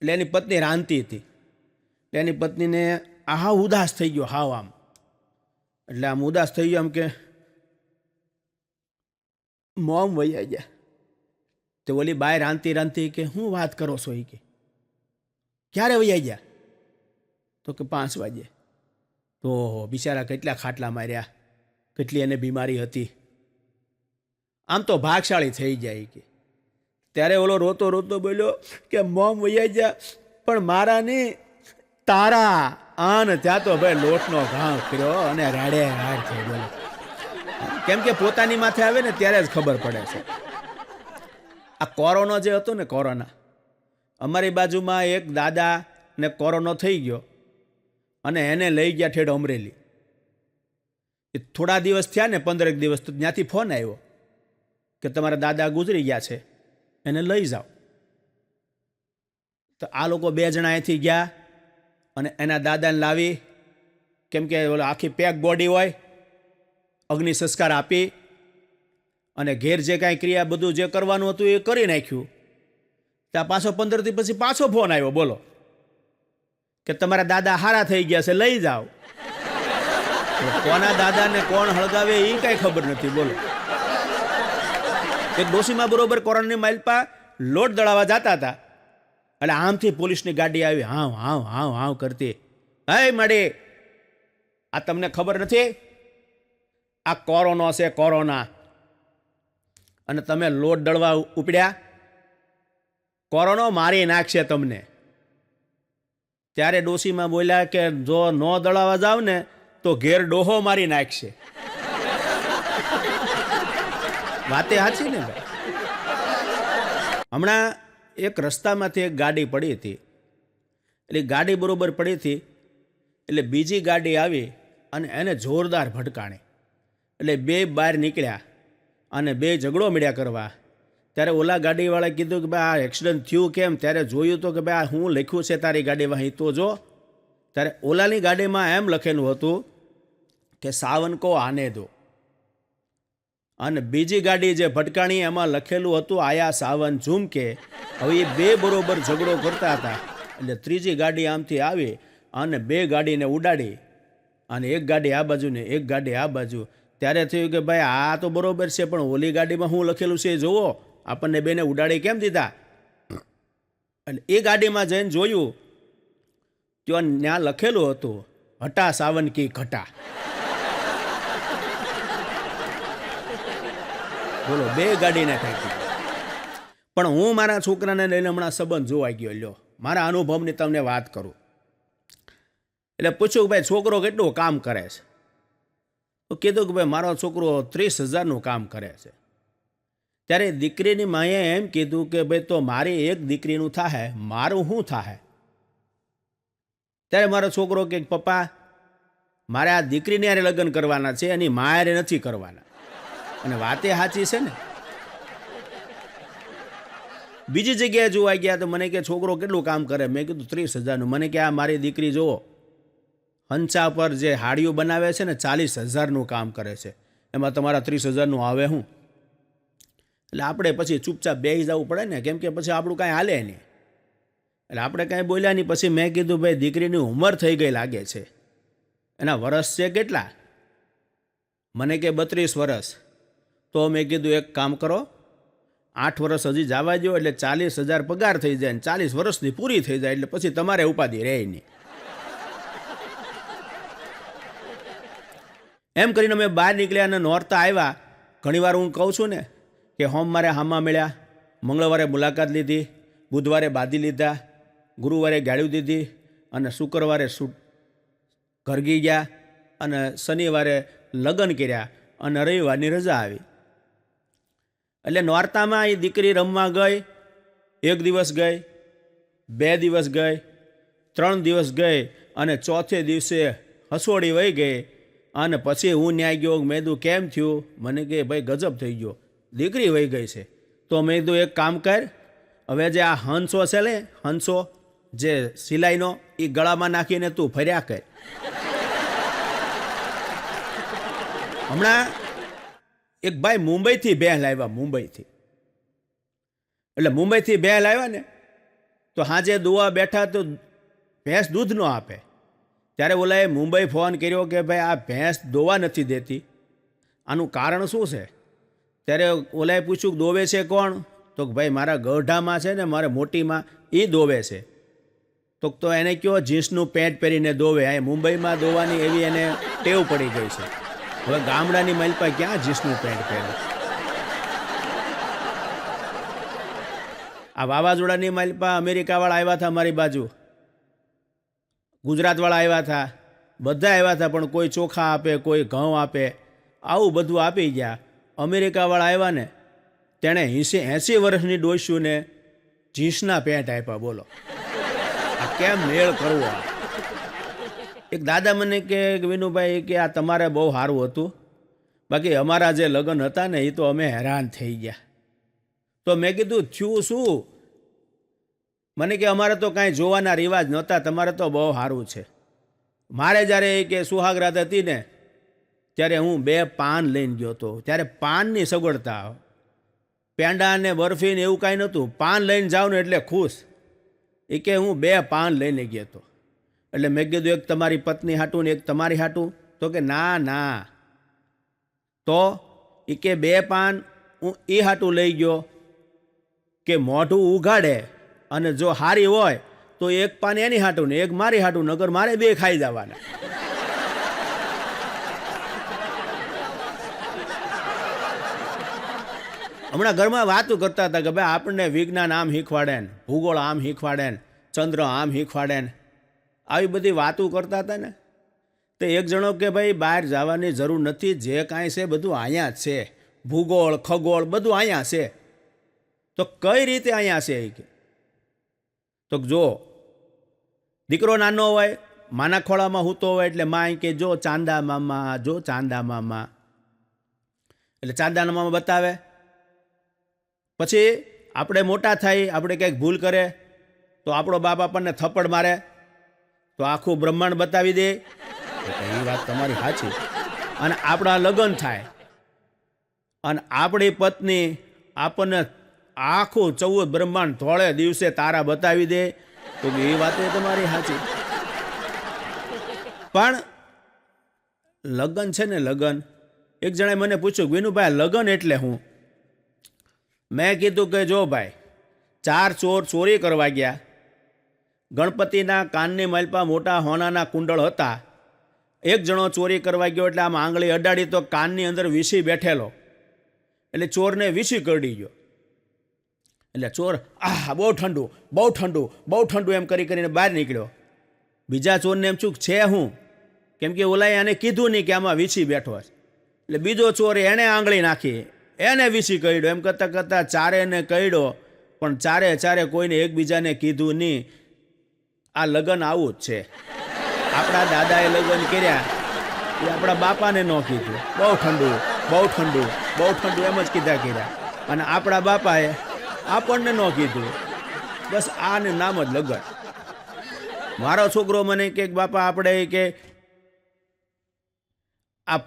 એટલે એની પત્ની રાંધતી હતી. એટલે એની પત્નીને હાવ ઉદાસ થઈ ગયો, હાવ આમ. એટલે આમ ઉદાસ થઈ ગયો, આમ કે મોમ વૈયા ગયા. તો ઓલી બાય રાંધતી રાંધતી કે હું વાત કરો છો? એ કે ક્યારે વૈયા ગયા? તો કે 5 વાગે. તો બિચારા કેટલા ખાટલા માર્યા, કેટલી એને બીમારી હતી. આમ તો ભાગશાળી થઈ જાય. કે ત્યારે ઓલો રોતો રોતો બોલ્યો કે મોમ વૈયા ગયા, પણ મારા નહીં તારા. આને ત્યાં તો ભાઈ લોટનો ઘાવ કર્યો અને રાડે રાડ થઈ. બોલો, કેમ કે પોતાની માથે આવે ને ત્યારે જ ખબર પડે છે. આ કોરોનો જે હતો ને, કોરોના, અમારી બાજુમાં એક દાદા ને કોરોનો થઈ ગયો અને એને લઈ ગયા ઠેઠ અમરેલી. એ થોડા દિવસ થયા ને, 15 દિવસ, તો ત્યાંથી ફોન આવ્યો કે તમારા દાદા ગુજરી ગયા છે, એને લઈ જાઓ. તો આ લોકો 2 જણા અહીંથી ગયા અને એના દાદાને લાવી, કેમ કે આખી પેક બોડી હોય, અગ્નિ સંસ્કાર આપી અને ઘેર જે કાંઈ ક્રિયા બધું જે કરવાનું હતું એ કરી નાખ્યું. ત્યાં પાછો 15 દી પછી પાછો ફોન આવ્યો. બોલો, કે તમારા દાદા હારા થઈ ગયા છે, લઈ જાઓ. કોના દાદાને કોણ હળગાવે એ કાંઈ ખબર નથી. બોલો, એક ડોશીમાં બરોબર કોરોનાની માલપા લોટ દળાવવા જતા હતા, એટલે આમથી પોલીસની ગાડી આવી, હાવ હાવ હાવ હાવ કરતી. હે મળી, આ તમને ખબર નથી? આ કોરોનો છે કોરોના, અને તમે લોટ દળવા ઉપડ્યા, કોરોનો મારી નાખશે તમને. ત્યારે ડોશીમાં બોલ્યા કે જો ન દળાવા જાવ ને તો ઘેર ડોહો મારી નાખશે. વાતે સાચી ને ભાઈ. હમણાં એક રસ્તામાંથી એક ગાડી પડી હતી, એટલે ગાડી બરોબર પડી હતી, એટલે બીજી ગાડી આવી અને એને જોરદાર ભટકાણી. એટલે બે બહાર નીકળ્યા અને બે ઝઘડો મળ્યા કરવા. ત્યારે ઓલા ગાડીવાળાએ કીધું કે ભાઈ આ એક્સિડન્ટ થયું કેમ? ત્યારે જોયું તો કે ભાઈ આ હું લખ્યું છે તારી ગાડીમાં, અહીં તો જો. ત્યારે ઓલાની ગાડીમાં એમ લખેલું હતું કે સાવન કો આને દો, અને બીજી ગાડી જે ભટકાણી એમાં લખેલું હતું આયા સાવન ઝુમકે. હવે એ બે બરોબર ઝઘડો કરતા હતા, એટલે ત્રીજી ગાડી આમથી આવી અને બે ગાડીને ઉડાડી, અને એક ગાડી આ બાજુ ને એક ગાડી આ બાજુ. ત્યારે થયું કે ભાઈ આ તો બરોબર છે, પણ ઓલી ગાડીમાં શું લખેલું છે એ જુઓ, આપણને બેને ઉડાડી કેમ દીધા? અને એ ગાડીમાં જઈને જોયું ત્યાં લખેલું હતું હટા સાવન કી ઘટા. બોલો, બે ગાડીને ઠાકી. પણ હું મારા છોકરાને લઈને હમણાં સંબંધ જોવા ગયો. લ્યો, મારા અનુભવની તમને વાત કરું. એટલે પૂછ્યું કે ભાઈ છોકરો કેટલું કામ કરે છે? તો કીધું કે ભાઈ મારો છોકરો 30,000નું કામ કરે છે. ત્યારે દીકરીની માએ એમ કીધું કે ભાઈ તો મારી એક દીકરીનું થાય, મારું શું થાય? ત્યારે મારો છોકરો કે પપ્પા મારે આ દીકરીને હારે લગ્ન કરવાના છે, એની મા હારે નથી કરવાના. અને વાતે સાચી છે ને. બીજી જગ્યાએ જોવા ગયા તો મને કે છોકરો કેટલું કામ કરે? મેં કીધું 30,000નું. મને કે આ મારી દીકરી જુઓ, હંચા પર જે હાડીઓ બનાવે છે ને 40,000નું કામ કરે છે, એમાં તમારા 30,000નું આવે શું? એટલે આપણે પછી ચૂપચાપ બેસી જવું પડે ને, કેમ કે પછી આપણું કાંઈ હાલે નહીં. એટલે આપણે કાંઈ બોલ્યા નહીં. પછી મેં કીધું ભાઈ દીકરીની ઉંમર થઈ ગઈ લાગે છે, એના વર્ષ છે કેટલા? મને કે 32 વર્ષ. તો મેં કીધું એક કામ કરો, 8 વર્ષ હજી જવા દો, એટલે 40,000 પગાર થઈ જાય, ને 40 વર્ષની પૂરી થઈ જાય, એટલે પછી તમારે ઉપાધિ રહે નહીં. એમ કરીને અમે બહાર નીકળ્યા અને નોરતા આવ્યા. ઘણીવાર હું કહું છું ને કે સોમવારે હામા મળ્યા, મંગળવારે મુલાકાત લીધી, બુધવારે બાંધી લીધા, ગુરુવારે ગાળ્યું દીધી, અને શુક્રવારે ઘરગી ગયા, અને શનિવારે લગ્ન કર્યા, અને રવિવારની રજા આવી. એટલે નોરતામાં એ દીકરી રમવા ગઈ, 1 દિવસ ગઈ, 2 દિવસ ગઈ, 3 દિવસ ગઈ, અને ચોથે દિવસે હસોડી વહી ગઈ. અને પછી હું ન્યાય ગયો. મેં કીધું કેમ થયું? મને કે ભાઈ ગજબ થઈ ગયો, દીકરી વહી ગઈ છે. તો મેં કીધું એક કામ કર, હવે જે આ હંસો છે ને, હંસો જે સિલાઈનો, એ ગળામાં નાખીને તું ફર્યા કર. હમણાં એક ભાઈ મુંબઈથી ભેંસ લાવ્યા, મુંબઈથી. એટલે મુંબઈથી ભેંસ લાવ્યા ને, તો સાંજે દોવા બેઠા તો ભેંસ દૂધ ન આપે. ત્યારે ઓલાએ મુંબઈ ફોન કર્યો કે ભાઈ આ ભેંસ દોવા નથી દેતી, આનું કારણ શું છે? ત્યારે ઓલાએ પૂછ્યું કે દોવે છે કોણ? તો ભાઈ મારા ગઢામાં છે ને, મારે મોટીમાં, એ દોવે છે. તો એને કહો જીન્સનું પેન્ટ પહેરીને દોવે. અહીં મુંબઈમાં દોવાની એવી એને ટેવ પડી ગઈ છે. હવે ગામડાની મલપા ક્યાં જીન્સનું પેન્ટ પહેરે? આ વાવાઝોડાની મલપા અમેરિકાવાળા આવ્યા હતા મારી બાજુ, ગુજરાતવાળા આવ્યા હતા, બધા આવ્યા હતા, પણ કોઈ ચોખા આપે, કોઈ ઘઉં આપે, આવું બધું આપી ગયા. અમેરિકાવાળા આવ્યા ને, તેણે 80 વર્ષની ડોસ્યુને જીન્સના પેન્ટ આપ્યા. બોલો, આ કેમ મેળ કરવો? એક દાદા મને કે વિનુભાઈ કે આ તમારે બહુ સારું હતું, બાકી અમારા જે લગ્ન હતા ને એ તો અમે હેરાન થઈ ગયા. તો મેં કીધું થયું શું? મને કે અમારે તો કાંઈ જોવાના રિવાજ નહોતા, તમારે તો બહુ સારું છે. મારે જ્યારે કે સુહાગરાત હતી ને, ત્યારે હું 2 પાન લઈને ગયો હતો. ત્યારે પાનની સગવડતા, પેંડા ને બરફી ને એવું કાંઈ નહોતું. પાન લઈને જાઉં ને એટલે ખુશ. એ કે હું 2 પાન લઈને ગયો હતો. એટલે મેં કીધું એક તમારી પત્ની હાટું ને એક તમારી હાટું? તો કે ના ના. તો એ કે 2 પાન હું એ હાટું લઈ ગયો કે મોઢું ઉઘાડે, અને જો હારી હોય તો 1 પાન એની હાટું ને 1 મારી હાટું, નગર મારે 2 ખાઈ જવાના. હમણાં ઘરમાં વાતું કરતા હતા કે ભાઈ આપણને વિજ્ઞાન આમ શીખવાડે ને, ભૂગોળ આમ શીખવાડે ને, ચંદ્ર આમ શીખવાડે ને, આવી બધી વાતું કરતા હતા ને. તો એક જણો કે ભાઈ બહાર જવાની જરૂર નથી, જે કાંઈ છે બધું અહીંયા જ છે, ભૂગોળ ખગોળ બધું અહીંયા છે. તો કઈ રીતે અહીંયા છે એ કે? તો જો દીકરો નાનો હોય, માના ખોળામાં હૂતો હોય એટલે માં કે જો ચાંદા મામા, જો ચાંદા મામા, એટલે ચાંદાના મામા બતાવે. પછી આપણે મોટા થાય, આપણે કંઈક ભૂલ કરે તો આપણો બાપ આપણને થપ્પડ મારે તો આખું બ્રહ્માંડ બતાવી દે. એ વાત તમારી સાચી. અને આપણા લગ્ન થાય અને આપણી પત્ની આપણને આખું 14 બ્રહ્માંડ થોડે દિવસે તારા બતાવી દે, તો એ વાત તમારી સાચી. પણ લગ્ન છે ને, લગ્ન, એક જણાએ મને પૂછ્યું વિનુભાઈ લગ્ન એટલે હું? મેં કીધું કે જો ભાઈ, 4 ચોર ચોરી કરવા ગયા, ગણપતિના કાનની માલપા મોટા હોનાના કુંડળ હતા. એક જણો ચોરી કરવા ગયો એટલે આમ આંગળી અડાડી તો કાનની અંદર વીસી બેઠેલો, એટલે ચોરને વીસી કરડી ગયો. એટલે ચોર બહુ ઠંડુ, બહુ ઠંડુ, બહુ ઠંડુ એમ કરીને બહાર નીકળ્યો. બીજા ચોરને એમ ચૂક છે હું, કેમ કે ઓલાએ આને કીધું નહીં કે આમાં વીસી બેઠો છે. એટલે બીજો ચોર એણે આંગળી નાખી, એને વીસી કરડ્યો. એમ કરતાં કરતાં ચારેને કરડ્યો, પણ ચારે કોઈને એકબીજાને કીધું નહીં. આ લગ્ન આવું જ છે. આપણા દાદાએ લગ્ન કર્યા એ આપણા બાપાને ન કીધું, બહુ ઠંડુ, બહુ ઠંડુ, બહુ ઠંડુ એમ જ કીધા કર્યા. અને આપણા બાપાએ આપણને ન કીધું, બસ આને નામ જ લગ્ન. મારો છોકરો મને કે બાપા આપણે કે આ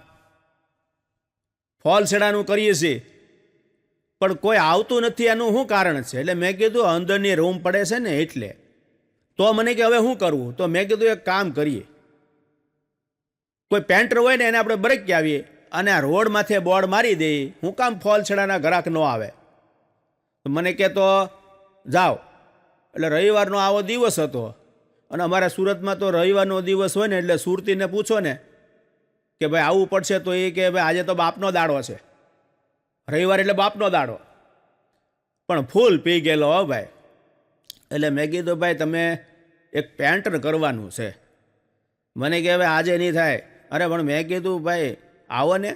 ફોલ છેડાનું કરીએ છીએ પણ કોઈ આવતું નથી, એનું શું કારણ છે? એટલે મેં કીધું અંદરની રૂમ પડે છે ને એટલે. તો મને કે હવે શું કરવું? તો મેં કીધું એક કામ કરીએ, કોઈ પેન્ટર હોય ને એને આપણે બ્રેક આવીએ અને આ રોડ માથે બોર્ડ મારી દઈએ, હું કામ ફોલ છેડાના ગ્રાહક ન આવે? તો મને કે તો જાઓ. એટલે રવિવારનો આવો દિવસ હતો અને અમારા સુરતમાં તો રવિવારનો દિવસ હોય ને એટલે સુરતીને પૂછો ને કે ભાઈ આવવું પડશે તો એ કે ભાઈ આજે તો બાપનો દાડો છે, રવિવાર એટલે બાપનો દાડો. પણ ફૂલ પી ગયેલો હો ભાઈ. એટલે મેં કીધું ભાઈ તમે એક પેન્ટર કરવાનું છે. મને કે હવે આજે નહીં થાય. અરે પણ મેં કીધું ભાઈ આવો ને,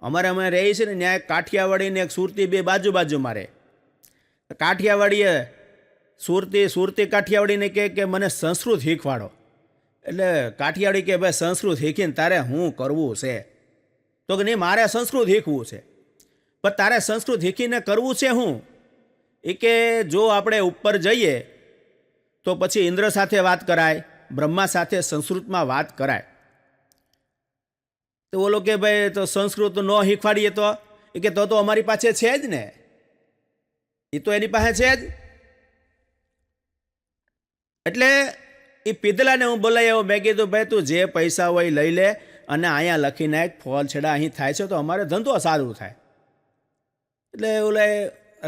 અમે રહી છે ને ત્યાં એક કાઠિયાવાડી ને એક સુરતી, બે બાજુ મારે. કાઠિયાવાડીએ સુરતી કાઠિયાવાડીને કે મને સંસ્કૃત શીખવાડો. એટલે કાઠિયાવાડી કે ભાઈ સંસ્કૃત શીખીને તારે શું કરવું છે? તો કે નહીં મારે સંસ્કૃત શીખવું છે. પણ તારે સંસ્કૃત શીખીને કરવું છે શું? એ કે જો આપણે ઉપર જઈએ તો પછી ઇન્દ્ર સાથે વાત કરાય, બ્રહ્મા સાથે સંસ્કૃતમાં વાત કરાય. તો ઓલો કે ભાઈ તો સંસ્કૃત ન શીખવાડીએ તો? એ કે તો અમારી પાસે છે જ ને, એ તો એની પાસે છે જ. એટલે એ પીધલાને હું બોલાવ્યો. મેં કીધું ભાઈ તું જે પૈસા હોય લઈ લે અને અહીંયા લખી નાખ, ફોલ છેડા અહીં થાય છે તો અમારે ધંધો સારું થાય. એટલે ઓલા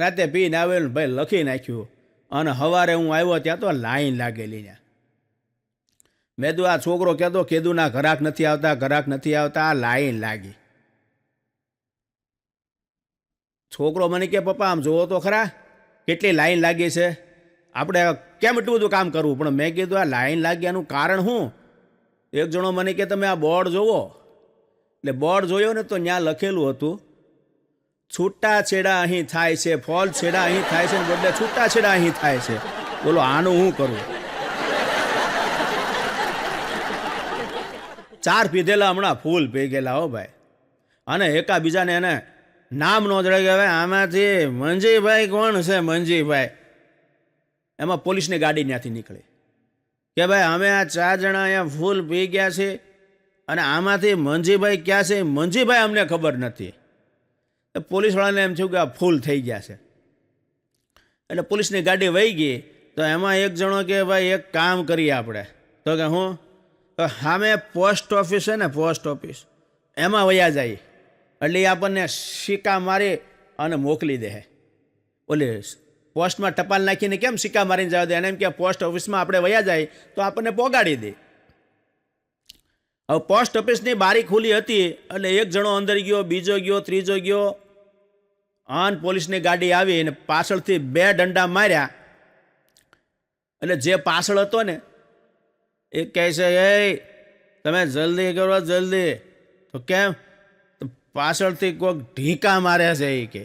રાતે પીને આવેલ ભાઈ લખી નાખ્યું અને સવારે હું આવ્યો ત્યાં તો લાઈન લાગેલી ત્યાં. મેં તો આ છોકરો કહેતો કીધું ના ઘરાક નથી આવતા, આ લાઈન લાગી. છોકરો મને કે પપ્પા આમ જોવો તો ખરા કેટલી લાઈન લાગી છે, આપણે કેમ એટલું બધું કામ કરવું? પણ મેં કીધું આ લાઈન લાગ્યાનું કારણ શું? એક જણો મને કે તમે આ બોર્ડ જોવો. એટલે બોર્ડ જોયો ને તો ત્યાં લખેલું હતું છૂટા છેડા અહીં થાય છે, ફોલ છેડા અહીં થાય છે, બદલે છૂટા છેડા અહીં થાય છે. બોલો આનું શું કરવું? 4 પીધેલા હમણાં ફૂલ પી ગયેલા હો ભાઈ. અને એકાબીજાને એને નામ ન જડે કે હવે આમાંથી મંજીભાઈ કોણ છે? મંજીભાઈ. એમાં પોલીસની ગાડી ત્યાંથી નીકળી કે ભાઈ અમે આ 4 જણા અહીંયા ફૂલ પી ગયા છે અને આમાંથી મંજીભાઈ ક્યાં છે? મંજીભાઈ અમને ખબર નથી. પોલીસવાળાને એમ થયું કે આ ફૂલ થઈ ગયા છે. એટલે પોલીસની ગાડી વહી ગઈ. તો એમાં એક જણો કે ભાઈ એક કામ કરીએ આપણે. તો કે હું? તો સામે પોસ્ટ ઓફિસ છે ને, પોસ્ટ ઓફિસ, એમાં વયા જાય એટલે એ આપણને સિક્કા મારી અને મોકલી દે. ઓલી પોસ્ટમાં ટપાલ નાખીને કેમ સિક્કા મારીને જવા દે, એને એમ કે પોસ્ટ ઓફિસમાં આપણે વયા જાય તો આપણને પોગાડી દે. હવે પોસ્ટ ઓફિસની બારી ખુલ્લી હતી એટલે એક જણો અંદર ગયો, બીજો ગયો, ત્રીજો ગયો આન પોલીસની ગાડી આવી અને પાછળથી 2 દંડા માર્યા. એટલે જે પાછળ હતો ને એ કહે છે, એ તમે જલ્દી કરો જલ્દી. તો કેમ? તો પાછળથી કોઈક ઢીકા મારે છે એ કે.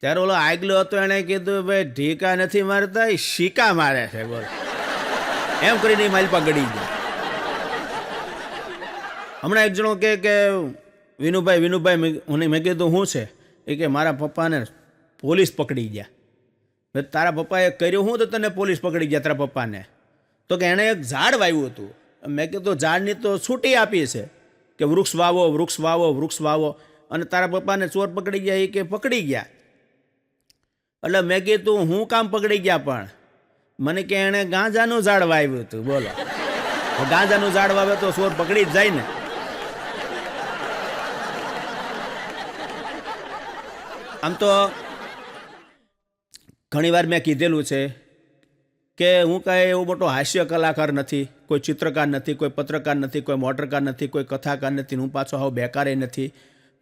ત્યારે ઓલો આગલો હતો એણે કીધું, ભાઈ ઢીકા નથી મારતા, એ શીકા મારે છે. બોલ, એમ કરીને માલપા ગળી ગયા. હમણાં એક જણો કે વિનુભાઈ મેં કીધું શું છે? એ કે મારા પપ્પાને પોલીસ પકડી ગયા. તારા પપ્પાએ કર્યું શું તો તને પોલીસ પકડી ગયા તારા પપ્પાને? તો કે એણે એક ઝાડ વાવ્યું હતું. મેં કીધું ઝાડની તો છૂટી આપી છે કે વૃક્ષ વાવો વૃક્ષ વાવો વૃક્ષ વાવો, અને તારા પપ્પાને ચોર પકડી ગયા એ કે પકડી ગયા. એટલે મેં કીધું હું કામ પકડી ગયા? પણ મને કે એણે ગાંજાનું ઝાડ વાવ્યું હતું. બોલો, ગાંજાનું ઝાડ વાવે તો ચોર પકડી જ જાય ને. આમ તો ઘણી વાર મેં કીધેલું છે કે હું કાંઈ એવો મોટો હાસ્ય કલાકાર નથી, કોઈ ચિત્રકાર નથી, કોઈ પત્રકાર નથી, કોઈ મોટરકાર નથી, કોઈ કથાકાર નથી, હું પાછો હાવ બેકારે નથી.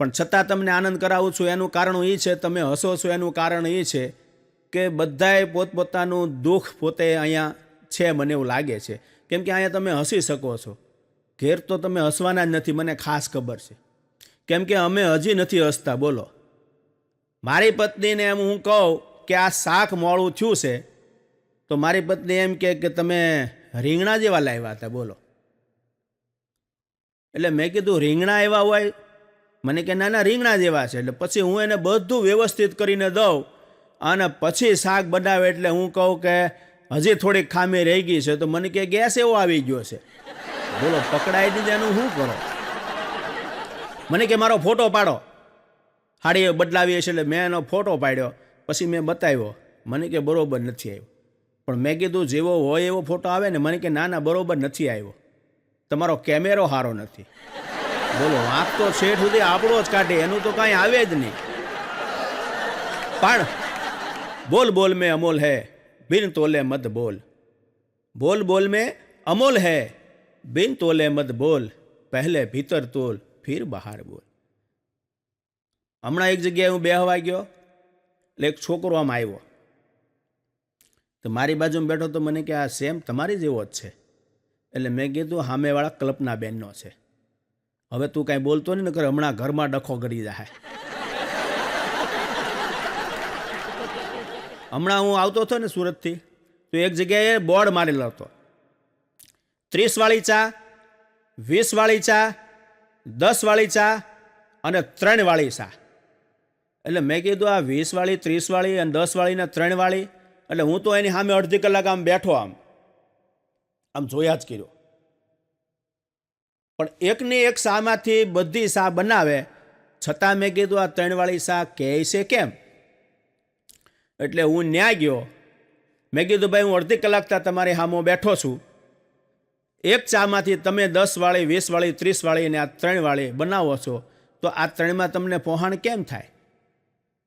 પણ છતાં તમને આનંદ કરાવું છું. એનું કારણ એ છે, તમે હસો છો એનું કારણ એ છે કે બધાએ પોતપોતાનું દુઃખ પોતે અહીંયા છે, મને એવું લાગે છે. કેમ કે અહીંયા તમે હસી શકો છો. ઘેર તો તમે હસવાના જ નથી, મને ખાસ ખબર છે. કેમ કે અમે હજી નથી હસતા. બોલો, મારી પત્નીને એમ હું કહું કે આ શાક મોડું થયું છે તો મારી પત્ની એમ કે તમે રીંગણા જેવા લાવ્યા હતા. બોલો, એટલે મેં કીધું રીંગણા એવા હોય? મને કે ના રીંગણા જેવા છે. એટલે પછી હું એને બધું વ્યવસ્થિત કરીને દઉં અને પછી શાક બનાવે એટલે હું કહું કે હજી થોડીક ખામી રહી ગઈ છે, તો મને કે ગેસ એવો આવી ગયો છે. બોલો, પકડાઈ દીધાનું શું કરો? મને કે મારો ફોટો પાડો. હાડી બદલાવી છે એટલે મેં એનો ફોટો પાડ્યો. પછી મેં બતાવ્યો. મને કે બરોબર નથી આવ્યો. પણ મેં કીધું જેવો હોય એવો ફોટો આવે ને? મને કે ના બરોબર નથી આવ્યો, તમારો કેમેરો સારો નથી. બોલો, આંખ તો શેઠ સુધી આપણો જ કાઢે, એનું તો કાંઈ આવે જ નહીં. પણ બોલ બોલ મેં અમોલ હૈ બિન તોલે મત બોલ, બોલ બોલ મેં અમોલ હૈ બિન તોલે મત બોલ, પહેલે ભીતર તોલ ફિર બહાર બોલ. હમણાં એક જગ્યાએ હું બેહવા ગયો એટલે એક છોકરો આમ આવ્યો તો મારી બાજુમાં બેઠો તો મને કે આ સેમ તમારી જેવો જ છે. એટલે મેં કીધું સામેવાળા કલ્પના બેનનો છે. હવે તું કાંઈ બોલતો નહીં, નકર હમણાં ઘરમાં ડખો કરી જાય. હમણાં હું આવતો હતો ને સુરતથી, તો એક જગ્યાએ બોર્ડ મારેલો હતો, 30 વાળી ચા, 20 વાળી ચા, 10 વાળી ચા અને 3 વાળી ચા. એટલે મેં કીધું આ 20 વાળી, 30 વાળી અને 10 વાળી ને 3 વાળી. એટલે હું તો એની સામે અડધી કલાક આમ બેઠો, આમ જોયા જ કર્યો. પણ એકની એક શામાંથી બધી શા બનાવે, છતાં મેં કીધું આ 3 વાળી શા કહે છે કેમ? એટલે હું ન્યા ગયો. મેં કીધું ભાઈ હું અડધી કલાકથી તમારી સામે બેઠો છું, એક ચામાંથી તમે 10 વાળી, 20 વાળી, 30 વાળી અને આ 3 વાળી બનાવો છો, તો આ 3માં તમને પહોંચાણ કેમ થાય?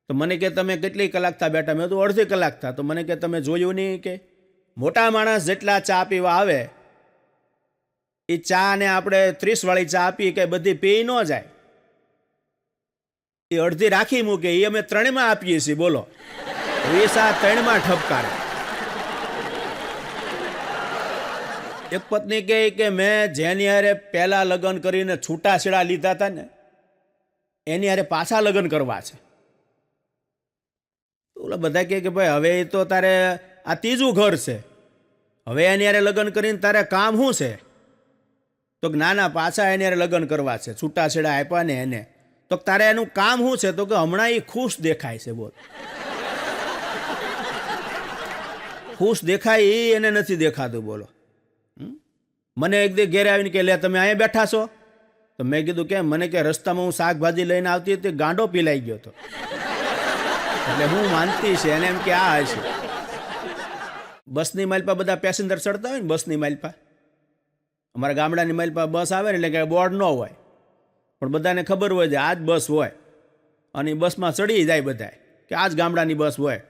તો મને કે તમે કેટલી કલાકથી બેઠા? મેં તો અડધી કલાકથી. તો મને કે તમે જોયું નહીં કે મોટા માણસ જેટલા ચા પીવા આવે એ ચા ને આપણે 30 વાળી ચા આપી કે બધી પી ન જાય, એ અડધી રાખી મૂકે, એ અમે 3માં આપીએ છીએ. બોલો, એ ચા 3માં ઠપકારે. એક પત્ની કહે કે મેં જેની હારે પહેલા લગ્ન કરીને છૂટાછેડા લીધા હતા ને એની હારે પાછા લગ્ન કરવા છે. ઓલા બધા કે ભાઈ હવે એ તો તારે આ 3જું ઘર છે, હવે એની હારે લગ્ન કરીને તારે કામ શું છે? તો ના પાછા એની હારે લગ્ન કરવા છે, છૂટાછેડા આપ્યા ને એને. તો તારે એનું કામ શું છે? તો કે હમણાં એ ખુશ દેખાય છે. બોલ, ખુશ દેખાય એ એને નથી દેખાતું. બોલો, મને એક દી ઘેરે આવીને કે લે તમે અહીંયા બેઠા છો? તો મેં કીધું કેમ? મને કે રસ્તામાં હું શાકભાજી લઈને આવતી હતી, ગાંડો પીલાઈ ગયો હતો. એટલે હું માનતી છે એને એમ કે આ હશે. બસની માલપા બધા પેસેન્જર ચડતા હોય ને, બસની માલપા, અમારા ગામડાની માલપા બસ આવે ને એટલે કે બોર્ડ ન હોય, પણ બધાને ખબર હોય છે આ જ બસ હોય, અને બસમાં ચડી જાય બધા કે આ જ ગામડાની બસ હોય.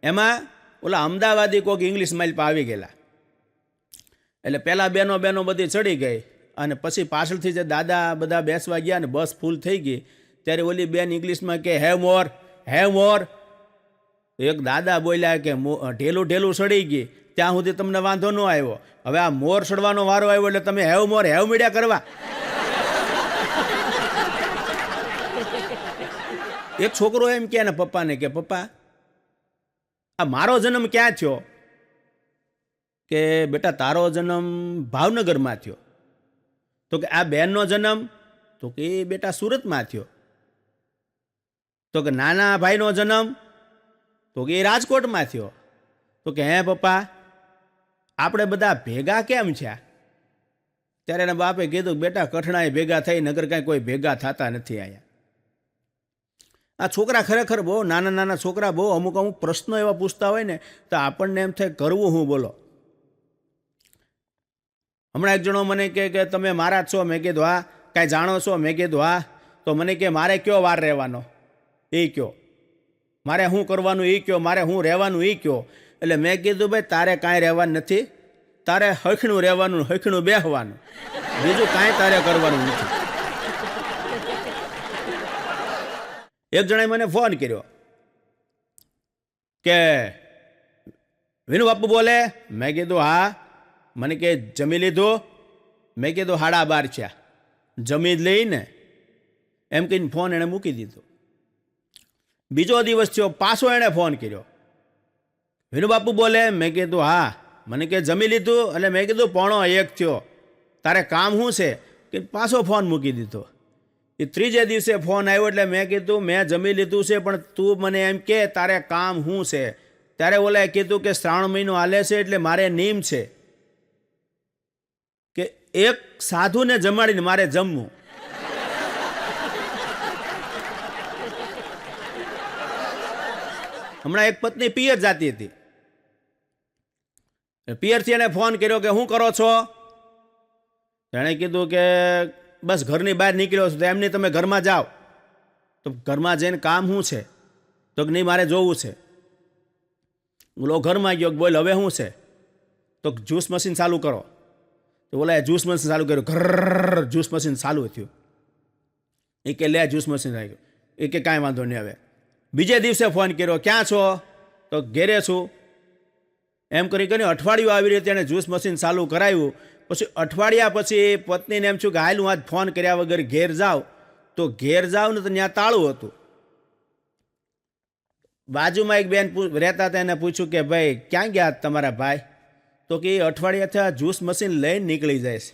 એમાં ઓલા અમદાવાદી કોઈક ઇંગ્લિશ માલપા આવી ગયેલા. એટલે પહેલાં બેનો બધી ચડી ગઈ, અને પછી પાછળથી જે દાદા બધા બેસવા ગયા ને બસ ફૂલ થઈ ગઈ, ત્યારે ઓલી બેન ઇંગ્લિશમાં કે હેવ મોર, હે મોર? એક દાદા બોલ્યા કે ઢેલું ઢેલું સડી ગઈ ત્યાં સુધી તમને વાંધો ન આવ્યો, હવે આ મોર સડવાનો વારો આવ્યો એટલે તમે હેવ મોર હેવ મીડિયા કરવા. એક છોકરો એમ કહે ને પપ્પાને કે પપ્પા આ મારો જન્મ ક્યાં થયો? કે બેટા તારો જન્મ ભાવનગરમાં થયો. તો કે આ બેનનો જન્મ? તો કે એ બેટા સુરતમાં થયો. તો કે નાના ભાઈનો જન્મ? તો કે એ રાજકોટમાં થયો. તો કે હે પપ્પા આપણે બધા ભેગા કેમ છે? ત્યારે એના બાપે કીધું બેટા કઠણાએ ભેગા થઈ, નગર કાંઈ કોઈ ભેગા થતા નથી અહીંયા. આ છોકરા ખરેખર બહુ નાના નાના છોકરા બહુ અમુક અમુક પ્રશ્નો એવા પૂછતા હોય ને તો આપણને એમ થાય કરવું હું બોલો. હમણાં એક જણો મને કહે કે તમે મારા જ છો? મેં કીધું હા. કાંઈ જાણો છો? મેં કીધું હા. તો મને કે મારે કયો વાર રહેવાનો એ કયો, મારે શું કરવાનું એ કયો, મારે શું રહેવાનું એ કયો. એટલે મેં કીધું ભાઈ તારે કાંઈ રહેવાનું નથી, તારે હખણું રહેવાનું, હખણું બેહવાનું, બીજું કાંઈ તારે કરવાનું નથી. એક જણાએ મને ફોન કર્યો કે વિનુ બાપુ બોલે? મેં કીધું હા. મને કે જમી લીધું? મેં કીધું 12:30 છે, જમી જ લઈને એમ કહીને ફોન એણે મૂકી દીધો. બીજો દિવસ થયો, પાછો એણે ફોન કર્યો. વિનુ બાપુ બોલે? મેં કીધું હા. મને કે જમી લીધું? એટલે મેં કીધું 12:45 થયો, તારે કામ શું છે? કે પાછો ફોન મૂકી દીધો. એ ત્રીજે દિવસે ફોન આવ્યો એટલે મેં કીધું મેં જમી લીધું છે પણ તું મને એમ કે તારે કામ શું છે? ત્યારે ઓલાએ કીધું કે શ્રાવણ મહિનો હાલે છે એટલે મારે નિયમ છે કે એક સાધુને જમાડીને મારે જમવું. હમણાં એક પત્ની પિયર જાતી હતી. પિયરથી એને ફોન કર્યો કે શું કરો છો? એણે કીધું કે બસ ઘરની બહાર નીકળ્યો છું. તો એમની તમે ઘરમાં જાઓ. તો ઘરમાં જઈને કામ શું છે? તો કે નહીં મારે જોવું છે. બોલો ઘરમાં ગયો, બોલ હવે શું છે? તો જ્યુસ મશીન ચાલુ કરો. તો બોલા જ્યુસ મશીન ચાલુ કર્યું, ઘર જ્યુસ મશીન ચાલુ થયું. એ કે લે જ્યુસ મશીન આવી ગયું. એ કે કાંઈ વાંધો નહીં. હવે બીજે દિવસે ફોન કર્યો, ક્યાં છો? તો ઘેરે છું. એમ કરીને અઠવાડિયું આવી રીતે એણે જ્યુસ મશીન ચાલુ કરાવ્યું. પછી અઠવાડિયા પછી પત્નીને એમ છું કે હાલ હું આજ ફોન કર્યા વગર ઘેર જાઉં. તો ઘેર જાઉં ને તો ત્યાં તાળું હતું. બાજુમાં એક બેન રહેતા હતા, એને પૂછ્યું કે ભાઈ ક્યાં ગયા તમારા ભાઈ? તો કે એ અઠવાડિયાથી આ જ્યુસ મશીન લઈને નીકળી જાય છે.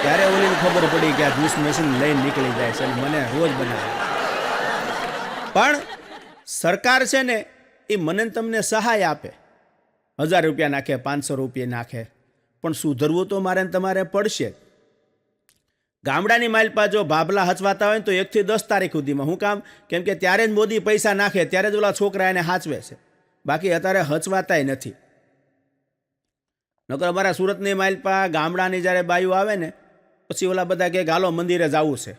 ત્યારે ઓલીને ખબર પડી કે આ જ્યુસ મશીન લઈને નીકળી જાય છે અને મને રોજ બનાવે. પણ સરકાર છે ને એ મને તમને સહાય આપે, 1000 રૂપિયા નાખે, 500 રૂપિયા નાખે, પણ સુધરવું તો મારે તમારે પડશે. ગામડાની માલપા જો ભાભલા હચવાતા હોય ને તો 1 થી 10 તારીખ સુધીમાં. શું કામ? કેમ કે ત્યારે જ મોદી પૈસા નાખે, ત્યારે જ ઓલા છોકરા એને હાચવે છે. બાકી અત્યારે હચવાતાય નથી. નકર અમારા સુરતની માલપા ગામડાની જ્યારે બાયું આવે ને પછી ઓલા બધા કે ગાલો મંદિરે જવું છે.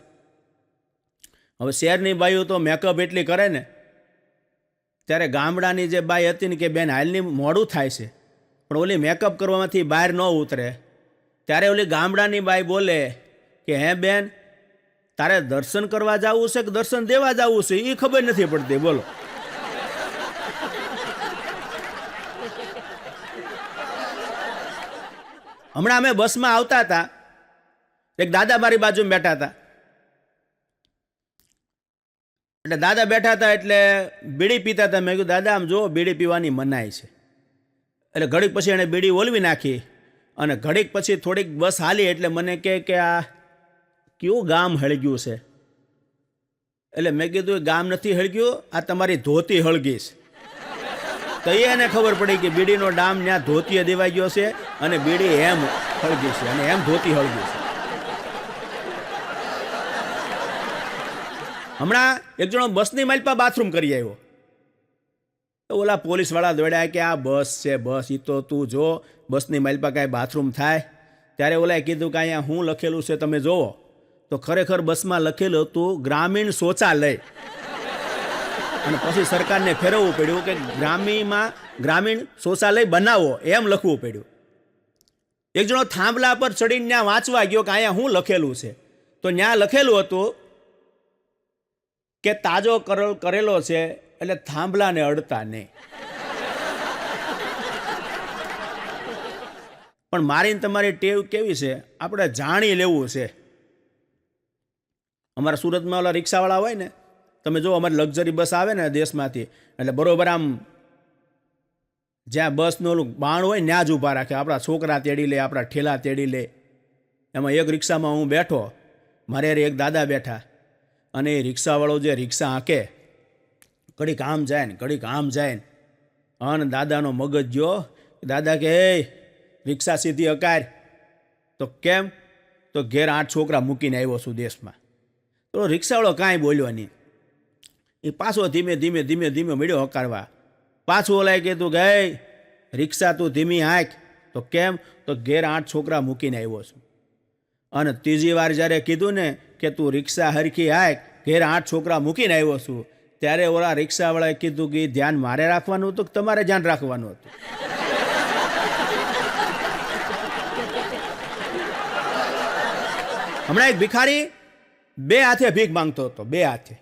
હવે શહેરની બાયું તો મેકઅપ એટલી કરે ને, ત્યારે ગામડાની જે બાઈ હતી ને કે બેન હાલની મોડું થાય છે, પણ ઓલી મેકઅપ કરવામાંથી બહાર ન ઉતરે. ત્યારે ઓલી ગામડાની બાઈ બોલે કે હે બેન તારે દર્શન કરવા જવું છે કે દર્શન દેવા જવું છે એ ખબર નથી પડતી. બોલો હમણાં અમે બસમાં આવતા હતા, એક દાદા મારી બાજુમાં બેઠા હતા. એટલે દાદા બેઠા હતા એટલે બીડી પીતા હતા. મેં કીધું દાદા આમ જો બીડી પીવાની મનાઈ છે. એટલે ઘડીક પછી એણે બીડી ઓલવી નાખી અને ઘડીક પછી થોડીક બસ હાલી એટલે મને કહે કે આ કયું ગામ હળગ્યું છે? એટલે મેં કીધું એ ગામ નથી હળગ્યું, આ તમારી ધોતી હળગી છે. તો એને ખબર પડી કે બીડીનો ડામ ત્યાં ધોતીએ દેવાઈ ગયો છે અને બીડી એમ હળગી છે અને એમ ધોતી હળગી છે. હમણાં એક જણો બસની માલપા બાથરૂમ કરી આવ્યો. તો ઓલા પોલીસવાળા દોડ્યા કે આ બસ છે, બસ એ તો તું જો બસની માલપા કાંઈ બાથરૂમ થાય. ત્યારે ઓલાએ કીધું કે અહીંયા શું લખેલું છે તમે જોવો. તો ખરેખર બસમાં લખેલું હતું ગ્રામીણ શૌચાલય. અને પછી સરકારને ફેરવવું પડ્યું કે ગ્રામીણ શૌચાલય બનાવો એમ લખવું પડ્યું. એક જણો થાંભલા પર ચડીને ત્યાં વાંચવા ગયો કે અહીંયા શું લખેલું છે. તો ત્યાં લખેલું હતું કે તાજો કરેલો છે એટલે થાંભલાને અડતા નહીં. પણ મારી ને તમારી ટેવ કેવી છે, આપણે જાણી લેવું છે. અમારા સુરતમાં ઓલા રિક્ષાવાળા હોય ને, તમે જો અમારી લક્ઝરી બસ આવે ને દેશમાંથી, એટલે બરોબર આમ જ્યાં બસનું ઓલું બાણ હોય ત્યાં જ ઊભા રાખે. આપણા છોકરા તેડી લે, આપણા ઠેલા તેડી લે. એમાં એક રિક્ષામાં હું બેઠો, મારે એક દાદા બેઠા, અને એ રિક્ષાવાળો જે રિક્ષા હાંકે, ઘડીક આમ જાય ને ઘડીક આમ જાય ને, અને દાદાનો મગજ ગયો. દાદા કે એ રિક્ષા સીધી હકાર. તો કેમ? તો ઘેર 8 છોકરા મૂકીને આવ્યો છું દેશમાં. તો રિક્ષાવાળો કાંઈ બોલ્યો નહીં. એ પાછો ધીમે ધીમે ધીમે ધીમે મળ્યો હકારવા. પાછું ઓલાએ કીધું કે એ રિક્ષા તું ધીમી હાંક. તો કેમ? તો ઘેર 8 છોકરા મૂકીને આવ્યો છું. અને ત્રીજી વાર જ્યારે કીધું ને કે તું રિક્ષા હરખી હાંક, ઘેર 8 છોકરા મૂકીને આવ્યો છું, ત્યારે ઓલા રિક્ષાવાળાએ કીધું કે ધ્યાન મારે રાખવાનું હતું કે તમારે ધ્યાન રાખવાનું હતું? હમણાં એક ભિખારી 2 હાથે ભીખ માંગતો હતો, 2 હાથે.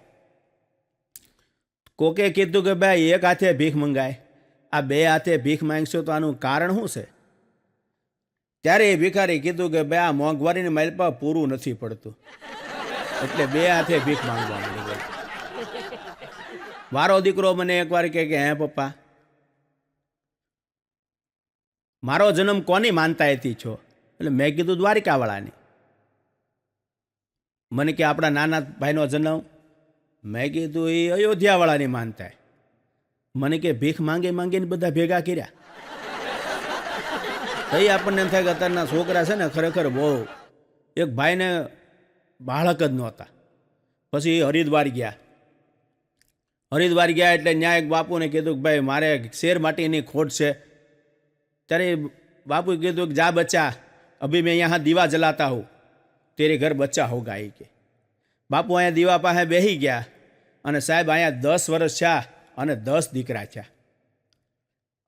કોકે કીધું કે ભાઈ 1 હાથે ભીખ મંગાય, આ 2 હાથે ભીખ માંગશો તો આનું કારણ શું છે? ત્યારે એ ભિખારી કીધું કે ભાઈ આ મોંઘવારીની માલપા પૂરું નથી પડતું, એટલે 2 હાથે ભીખ માંગવાનું. મારો દીકરો મને એકવાર કહે કે હે પપ્પા, મારો જન્મ કોની માનતાએથી છો? એટલે મેં કીધું દ્વારિકાવાળાની. મને કે આપણા નાના ભાઈનો જન્મ? મેં કીધું એ અયોધ્યાવાળાની માનતા. મને કે ભીખ માંગી માંગીને બધા ભેગા કર્યા. તો આપણને એમ થાય કે અત્યારના છોકરા છે ને ખરેખર બહુ. એક ભાઈને બાળક જ નહોતા, પછી હરિદ્વાર ગયા. હરિદ્વાર ગયા એટલે ન્યાય એક બાપુને કીધું કે ભાઈ મારે શેર માટીની ખોટ છે. ત્યારે બાપુએ કીધું કે જા બચ્ચા, અભી મેં યહાં દીવા જલાતા હું, તેરે ઘર બચ્ચા હોગા. એ કે બાપુ અહીંયા દીવા પાસે બેસી ગયા, અને સાહેબ અહીંયા 10 વર્ષ થયા અને 10 દીકરા થયા.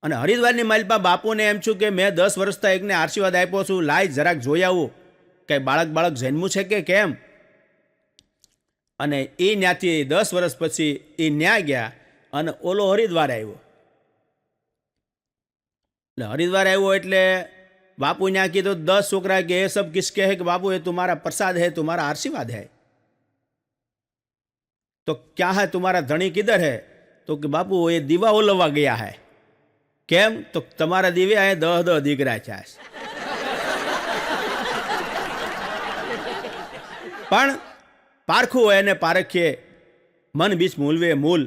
અને હરિદ્વારની માલપા બાપુને એમ છું કે મેં 10 વર્ષથી એકને આશીર્વાદ આપ્યો છું, લાય જરાક જોઈ આવું કંઈ બાળક જન્મ્યું છે કે કેમ. અને એ ત્યાંથી 10 વર્ષ પછી એ ન્યા ગયા અને ઓલો હરિદ્વાર આવ્યો. એટલે હરિદ્વાર આવ્યો એટલે બાપુ ત્યાં કીધું 10 છોકરા કે એ સબ કિસકે હે? કે બાપુ એ तुम्हारा प्रसाद है, तुम्हारा आशीर्वाद है. तो क्या है तुम्हारा धनी किधर है? तो कि बापू ये दीवा ओलवा गया है. કેમ? તો તમારા દીવે આ 10 દીકરા છે. પણ પારખું હોય એને પારખીએ, મન બીચ મૂલવે મૂલ.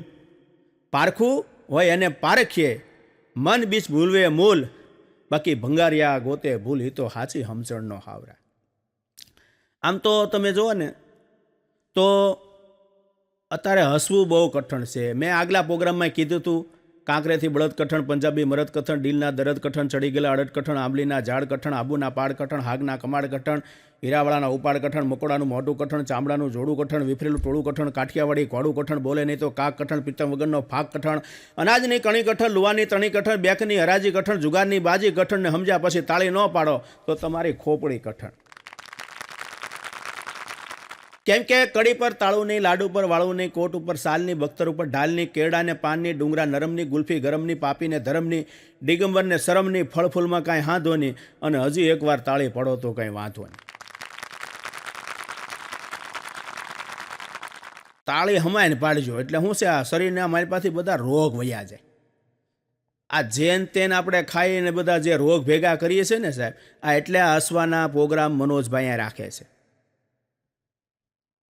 પારખું હોય એને પારખીએ, મન બીચ મૂલવે મૂલ. બાકી ભંગારિયા ગોતે ભૂલ, એ તો હાચી હમસણનો હાવરા. આમ તો તમે જુઓ ને તો અત્યારે હસવું બહુ કઠણ છે. મેં આગલા પ્રોગ્રામમાં કીધું હતું, કાંકરેથી બળદ કઠણ, પંજાબી મરદ કઠણ, ડીલના દરદ કઠણ, ચડી ગયેલા અડદ કઠણ, આંબલીના ઝાડ કઠણ, આબુના પાડ કઠણ, હાગના કમાડ કઠણ, હીરાવાળાના ઉપાડ કઠણ, મકોડાનું મોઢું કઠણ, ચામડાનું જોડું કઠણ, વિફરેલું ટોળું કઠણ, કાઠિયાવાડી ઘોડું કઠણ, બોલે નહીં તો કાક કઠણ, પિત્તમ વગરનો ફાક કઠણ, અનાજની કણી કઠણ, લુવાની તણી કઠણ, બેકની હરાજી કઠણ, જુગારની બાજી કઠણ, ને સમજ્યા પછી તાળી ન પાડો તો તમારી ખોપડી કઠણ. કેમ કે કડી પર તાળું નહીં, લાડુ પર વાળું નહીં, કોટ ઉપર સાલની, બખ્તર ઉપર ઢાલની, કેળાને પાનની, ડુંગરા નરમની, ગુલ્ફી ગરમની, પાપીને ધરમની, દિગંબરને શરમની, ફળ ફૂલમાં કાંઈ હાંધોની, અને હજી એકવાર તાળી પડો તો કાંઈ વાંધો નહીં. તાળી હમાઈને પાડજો એટલે શું છે, આ શરીરના માલપાથી બધા રોગ વયા જાય. આ જેન તેન આપણે ખાઈને બધા જે રોગ ભેગા કરીએ છીએ ને સાહેબ, આ એટલે આ હસવાના પ્રોગ્રામ મનોજભાઈ રાખે છે.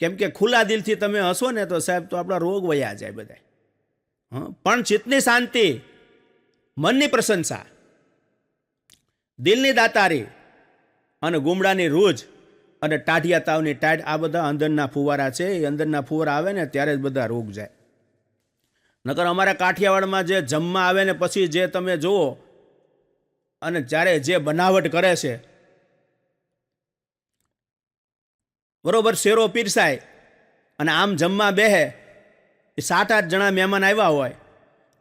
કેમ કે ખુલ્લા દિલથી તમે હસો ને તો સાહેબ તો આપણા રોગ વયા જાય બધા. પણ ચિત્તની શાંતિ, મનની પ્રશંસા, દિલની દાતારી અને ગુમડાની રૂજ અને ટાઢિયા તાવની ટાઢ, આ બધા અંદરના ફુવારા છે. એ અંદરના ફુવારા આવે ને ત્યારે જ બધા રોગ જાય. નકર અમારા કાઠિયાવાડમાં જે જમવા આવે ને પછી જે તમે જુઓ અને જ્યારે જે બનાવટ કરે છે, બરોબર શેરો પીરસાય અને આમ જમવા બેહે, એ 7-8 જણા મહેમાન આવ્યા હોય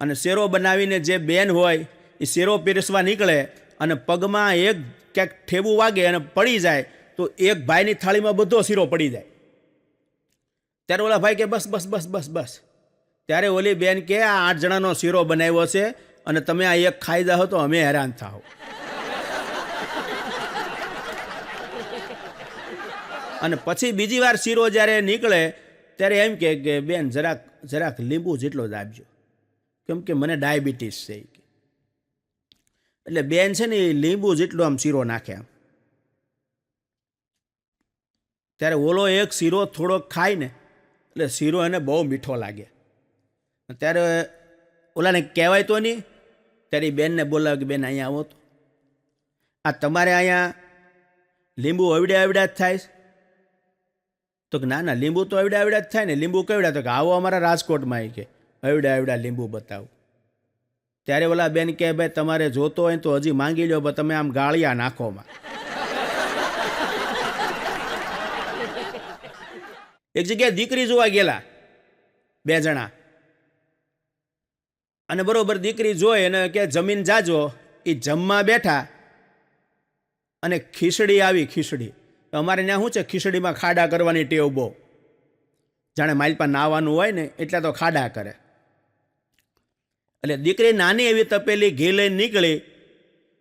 અને શેરો બનાવીને જે બેન હોય એ શેરો પીરસવા નીકળે અને પગમાં એક ક્યાંક ઠેબું વાગે અને પડી જાય તો એક ભાઈની થાળીમાં બધો શીરો પડી જાય. ત્યારે ઓલા ભાઈ કે બસ બસ બસ બસ બસ, ત્યારે ઓલી બેન કે આ 8 જણાનો શીરો બનાવ્યો છે અને તમે આ એક ખાઈ જાઓ તો અમે હેરાન થાવ. અને પછી બીજી વાર શીરો જ્યારે નીકળે ત્યારે એમ કે બેન જરાક લીંબુ જેટલો જ આપજો, કેમ કે મને ડાયાબિટીસ છે. એટલે બેન છે ને એ લીંબુ જેટલો આમ શીરો નાખે આમ. ત્યારે ઓલો એક શીરો થોડોક ખાય ને એટલે શીરો એને બહુ મીઠો લાગે. ત્યારે ઓલાને કહેવાય તો નહીં. ત્યારે બેનને બોલાવે કે બેન અહીંયા આવો તો, આ તમારે અહીંયા લીંબુ અવડ્યા જ થાય? તો કે ના લીંબુ તો અવડ્યા જ થાય ને. લીંબુ કેવડા? તો કે આવો અમારા રાજકોટમાં કે અવડ્યા લીંબુ બતાવો. ત્યારે ઓલા બેન કહે ભાઈ તમારે જોતો હોય તો હજી માંગી લો, પણ તમે આમ ગાળિયા નાખોમાં. એક જગ્યાએ દીકરી જોવા ગયેલા 2 જણા, અને બરોબર દીકરી જોઈ અને કે જમીન જાજો. એ જમવા બેઠા અને ખીચડી આવી. ખીચડી અમારે ત્યાં શું છે, ખીચડીમાં ખાડા કરવાની ટેવ બહુ. જાણે માલપા નાવાનું હોય ને એટલે તો ખાડા કરે. એટલે દીકરી નાની એવી તપેલી ઘી લઈને નીકળી